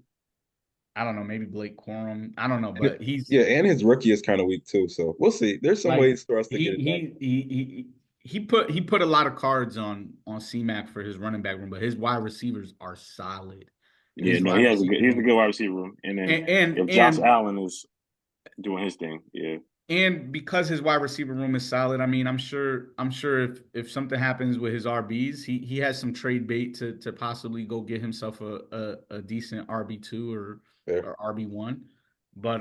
I don't know, maybe Blake Corum. I don't know, and but he's yeah, and his rookie is kind of weak too. So we'll see. There's some like ways for us to get it done. he put a lot of cards on C-Mac for his running back room, but his wide receivers are solid. yeah, His no, wide receiver he has a room good wide receiver room, and then and and if Josh and Allen is doing his thing, yeah, And because his wide receiver room is solid, I mean, I'm sure if something happens with his RBs, he has some trade bait to possibly go get himself a decent RB2 Fair. or RB1. But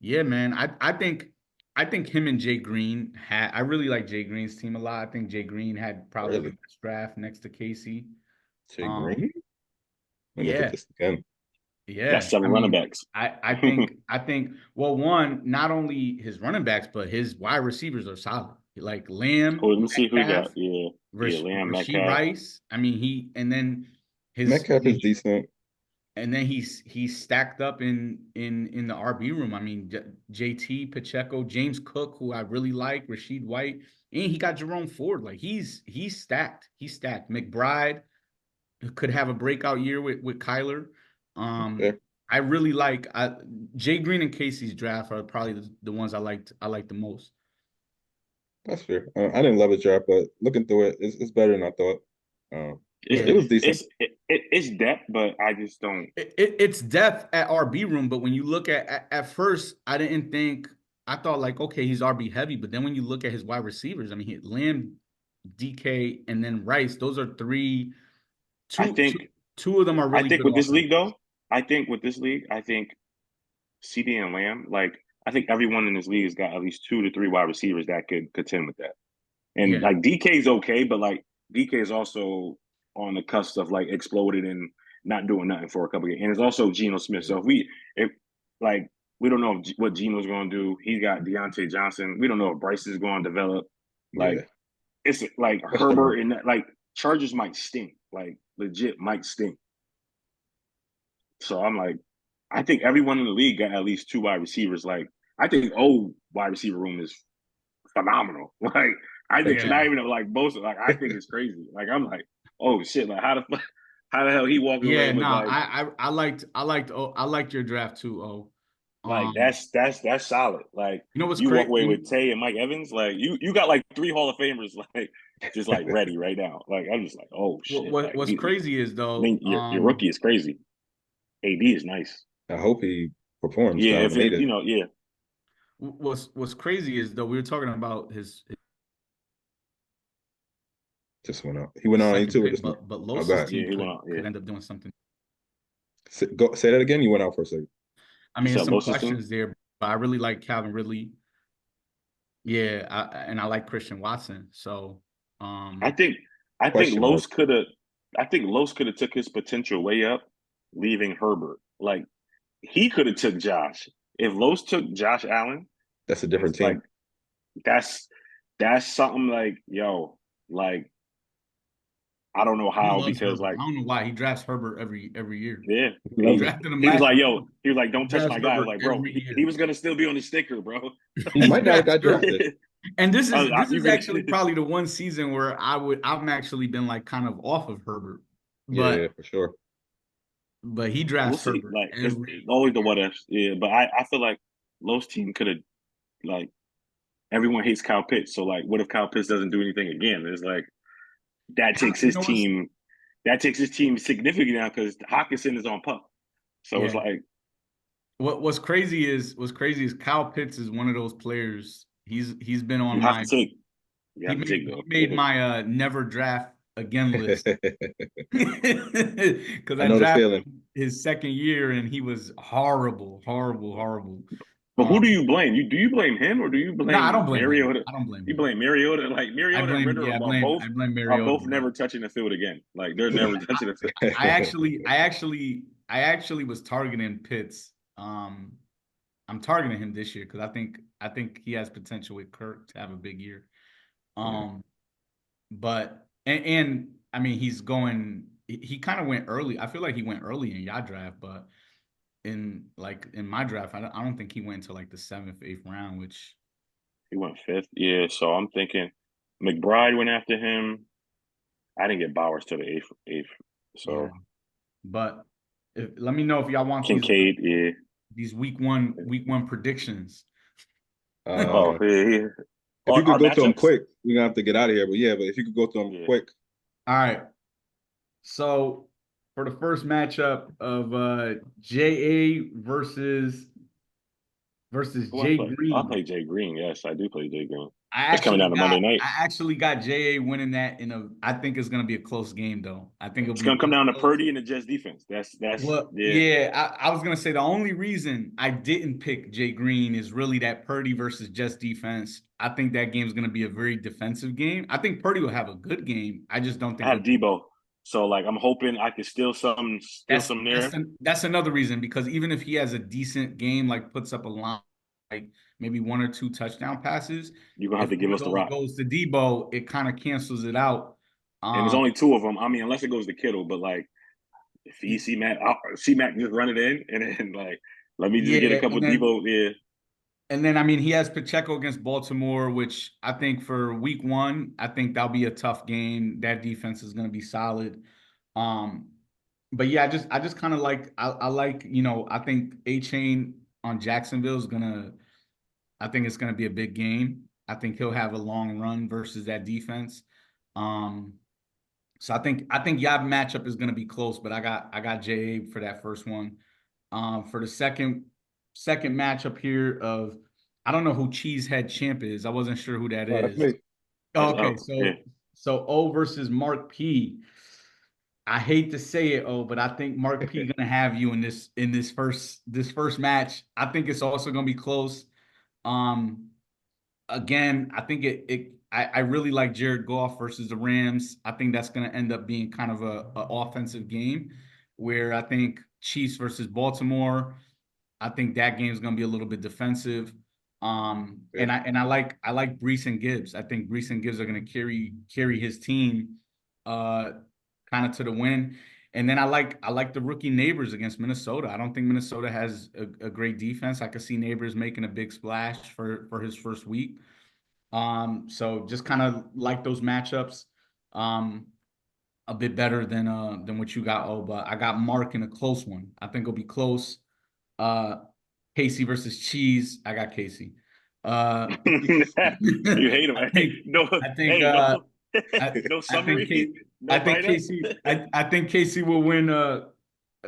yeah, man, I think him and Jay Green had I really like Jay Green's team a lot. I think Jay Green had probably the Really, best draft next to Casey. Jay Um, Green. Let me look at yeah, this again. got yeah, I 7 running mean, backs. I think well, one, not only his running backs, but his wide receivers are solid. Like Oh, Lamb, let me see who he got. Metcalf, Yeah, Lamb, Rasheed Metcalf. Rice. I mean, and then Metcalf is decent. he's stacked up in the RB room. I mean, JT Pacheco, James Cook, who I really like, Rasheed White, and he got Jerome Ford. Like he's stacked. He's stacked. McBride could have a breakout year with Kyler. Fair. I really like Jay Green and Casey's draft are probably the ones I liked the most. That's fair. I didn't love his draft, but looking through it, it's better than I thought. It Yeah. was decent. It's depth, but I just don't. It's depth at RB room, but when you look at first, I thought like, okay, he's RB heavy, but then when you look at his wide receivers, I mean, he Lamb, DK, and then Rice, those are I two, two, think two of them are I really think good with this league offenses. though, I think CD and Lamb, like I think everyone in this league has got at least 2 to 3 wide receivers that could contend with that. And Yeah. like DK's okay, but like DK is also on the cusp of like exploded and not doing nothing for a couple of years. And it's also Geno Smith. Yeah. So if like we don't know what Geno's going to do. He got Deontay Johnson. We don't know if Bryce is going to develop. Like Yeah. it's like Question Herbert and like Chargers might stink. Like legit might stink. So I'm like, I think everyone in the league got at least 2 wide receivers. Like I think old wide receiver room is phenomenal. Like I think Yeah. not even like most. Like I think it's crazy. Like I'm like, oh shit! Like how the hell he walking away Yeah, no, with I liked your draft too, O. like Um, that's solid. Like you know what's you walk great? away with Tay and Mike Evans. Like you got like 3 Hall of Famers like just like ready right now. Like I'm just like, oh shit! Like What's crazy is I mean though, your rookie is crazy. AD is nice. I hope he performs. Yeah, I if it hate it. yeah. what's crazy is though we were talking about Just went out. He went his on second YouTube with pick, this one. but Oh, Los's God. team Yeah, he went out. Yeah. could end up doing something. Say that again. You went out for a second. I You mean, there's said some Los team? questions there, but I really like Calvin Ridley. Yeah, and I like Christian Watson. So, I um, think I think Question Los mark. could have took his potential way up, leaving Herbert. Like he could have took Josh. If Los took Josh Allen, That's a different it's like team. that's something like like I don't know he how loves because Herbert. like I don't know why he drafts Herbert every year. yeah, He He loves he it. drafted him he was last like year. he was like He don't touch drafts my guy. I was Herbert like bro, every he year. was gonna still be on the sticker, bro. He He might not have drafts got Herbert. drafted. And this is I, this you is really actually probably the one season where I'm actually been like kind of off of Herbert, Yeah, but for sure. he we'll drafts see. Herbert Like it's every always the what ifs. Yeah, but I feel like Lowe's team could have like everyone hates Kyle Pitts. So like, what if Kyle Pitts doesn't do anything again? It's like that takes you his know what's team. That takes his team significantly now because Hawkinson is on pup. So it's yeah. like What's crazy is Kyle Pitts is one of those players. He's been on you have my to take. You he have to made take he though. made my never draft again list because I I know the drafted feeling. his second year and he was horrible, horrible, horrible. But who do Um, you blame? Do you blame him or do you no, I blame don't blame him. Mariota? I don't blame You him. blame Mariota. Like I Mariota and blame Ritter yeah, I blame are Mariota. both never touching the field again. Like they're Yeah, never touching the field. I actually was targeting Pitts. I'm targeting him this year because I think he has potential with Kirk to have a big year. Yeah. Um, but and I mean he's going. He kind of went early. I feel like he went early in your draft, but in my draft, I don't think he went to like the seventh, eighth round, which He went fifth. Yeah, so I'm thinking McBride went after him. I didn't get Bowers till the eighth. yeah. So But let me know if y'all want Kincaid, yeah. these week one predictions. All Uh, Oh, yeah, yeah. if you Our could go through them matchups? quick, we're gonna have to get out of here. But yeah, but if you could go through them Yeah. quick, right. So for the first matchup of JA versus Who I Jay play? I Green. play Jay Green. Yes, I do play Jay Green. I It's coming actually down to Monday got night. I actually got JA winning that I think it's gonna be a close game though. I think it'll It's be gonna come real down to close. Purdy and the Jets defense. That's Well, yeah. yeah, I was gonna say the only reason I didn't pick Jay Green is really that Purdy versus Jets defense. I think that game's gonna be a very defensive game. I think Purdy will have a good game. I just don't I think have it'll be. Debo. So like I'm hoping I can steal That's some that's there. that's another reason because even if he has a decent game, like puts up a line, like maybe one or two touchdown passes, You're gonna have if to give one of us the those rock. goes to Debo, it kind of cancels it out. And there's Um, only two of them. I mean, unless it goes to Kittle, but like if he see Matt just run it in and then like let me just get a yeah, couple and then Debo. Yeah, I mean he has Pacheco against Baltimore, which I think for week one, I think that'll be a tough game. That defense is going to be solid. Um, but yeah, I just kind of like I like I think A Chain on Jacksonville is gonna I think it's going to be a big game. I think he'll have a long run versus that defense. Um, so I think y'all matchup is going to be close, but I got JA for that first one. For the second matchup here of I don't know who Cheesehead Champ is. I wasn't sure who that oh, that's is. me. that's Okay, yeah. so O versus Mark P. I hate to say it, O, but I think Mark P gonna have you in this first match. I think it's also gonna be close. Um, Again, I think I really like Jared Goff versus the Rams. I think that's going to end up being kind of a offensive game where I think Chiefs versus Baltimore. I think that game is going to be a little bit defensive. Yeah. And I like Brees and Gibbs. I think Brees and Gibbs are going to carry his team uh kind of to the win. And then I like the rookie Neighbors against Minnesota. I don't think Minnesota has a great defense. I could see Neighbors making a big splash for his first week. So just kind of like those matchups a bit better than what you got. Oh, but I got Mark in a close one. I think it'll be close. Uh Casey versus Cheese. I got Casey. You hate him. I Hey, think no, I think hey, no, I no I think summary, Casey I no think write up. Casey I think Casey will win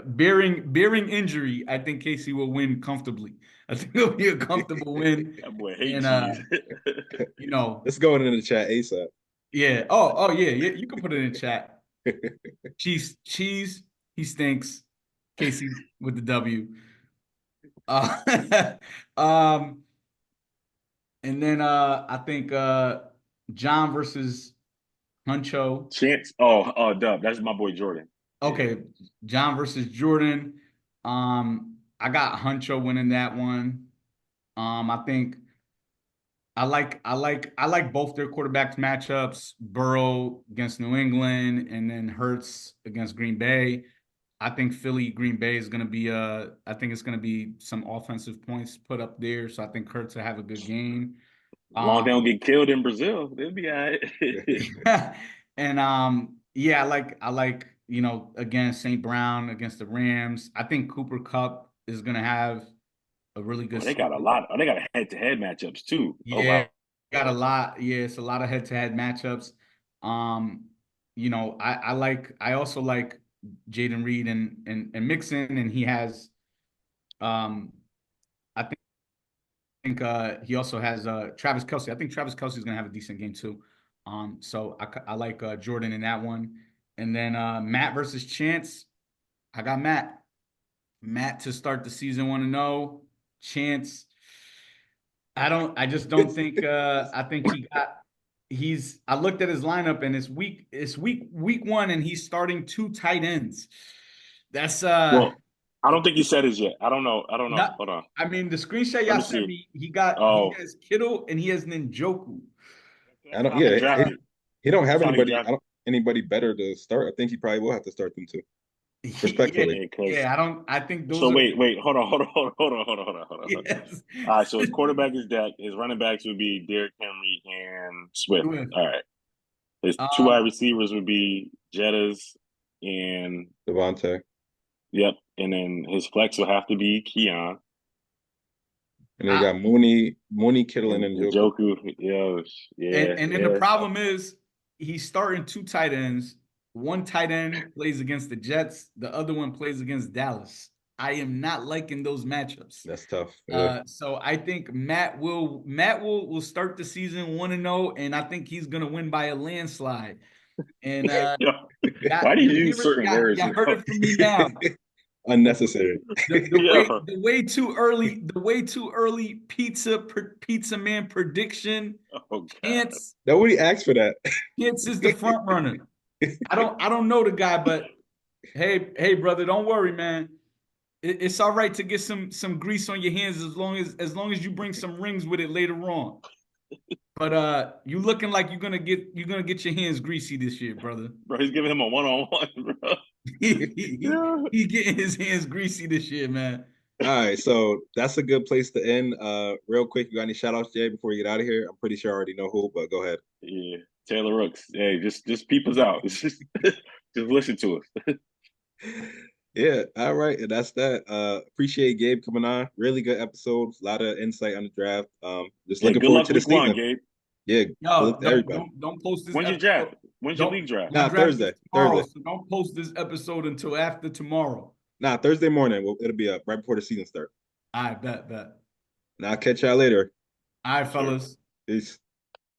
bearing injury. I think Casey will win comfortably. I think it'll be a comfortable win. That boy hate And cheese. you know, Let's go in the chat ASAP. yeah. Oh yeah, yeah. You can put it in chat. Cheese, he stinks. Casey with the W. Uh, um, and then I think John versus Huncho. Chance. Oh, Dub. That's my boy Jordan. Yeah. Okay, John versus Jordan. I got Huncho winning that one. I think I like both their quarterbacks matchups. Burrow against New England, and then Hurts against Green Bay. I think Philly Green Bay is going to be I think it's going to be some offensive points put up there. So I think Hurts will have a good game. As long as they don't get killed in Brazil, they'll be all right. And yeah, I like again St. Brown against the Rams. I think Cooper Cup is gonna have a really good Oh, they got a season. lot. Oh, they got head-to-head matchups too. Oh Yeah, wow. got a lot. Yeah, it's a lot of head-to-head matchups. Um, I also like Jaden Reed and Mixon, and he has I think he also has Travis Kelce. I think Travis Kelce is gonna have a decent game too. So I like Jordan in that one. And then Matt versus Chance. I got Matt. Matt to start the season 1-0. Chance. I just don't think I think I looked at his lineup and it's week one and he's starting two tight ends. That's Well, I don't think he said his yet. I don't know. not Hold on. I mean the screenshot Let y'all me sent see. me, he Oh, has Kittle and he has Njoku. I that's don't. how he Yeah, drafted. he don't have That's how he anybody. I drafted. don't anybody better to start. I think he probably will have to start them too. Yeah, Respectfully. Yeah, because yeah, I think those so are wait, hold on. yes. All right, so his quarterback is Dak. His running backs would be Derrick Henry and Swift. Swift. All right. His two wide Um receivers would be Jettas and Devontae. yep, and then his flex would have to be Keon And they I, got Mooney, Kittle, and and Njoku. Njoku. Yo, and then the yeah. problem is he's starting two tight ends. One tight end plays against the Jets, the other one plays against Dallas. I am not liking those matchups. That's tough. Yeah. So I think Matt will start the season 1-0, and I think he's gonna win by a landslide. And Yo, y'all, why do you y'all use hear it? certain Y'all, words, y'all heard bro? it from me now. Unnecessary. Yeah. The way too early pizza man prediction. Oh God. Chance Nobody asked for that. Chance is the front runner. I don't know the guy, but hey, brother, don't worry, man. It's all right to get some grease on your hands as long as you bring some rings with it later on. But you looking like you're gonna get your hands greasy this year, brother. Bro, he's giving him a one-on-one, bro. Yeah. He getting his hands greasy this year, man. All right, so that's a good place to end. Real quick, you got any shout outs, Jay, before you get out of here? I'm pretty sure I already know who, but go ahead. Yeah. Taylor Rooks. Hey, just peep us out. Just listen to us. Yeah, all right, and that's that. Appreciate Gabe coming on. Really good episode. A lot of insight on the draft. Just Yeah, looking good forward luck to the week one, season. Gabe. Yeah, good Yo, luck to don't everybody. don't don't post this When's your draft? episode. When's your Don't league draft? My Nah, draft is Thursday. tomorrow, Thursday. so don't post this episode until after tomorrow. Nah, Thursday morning. It'll be up right before the season start. I bet. Now I'll catch y'all later. All right, Sure. fellas. Peace.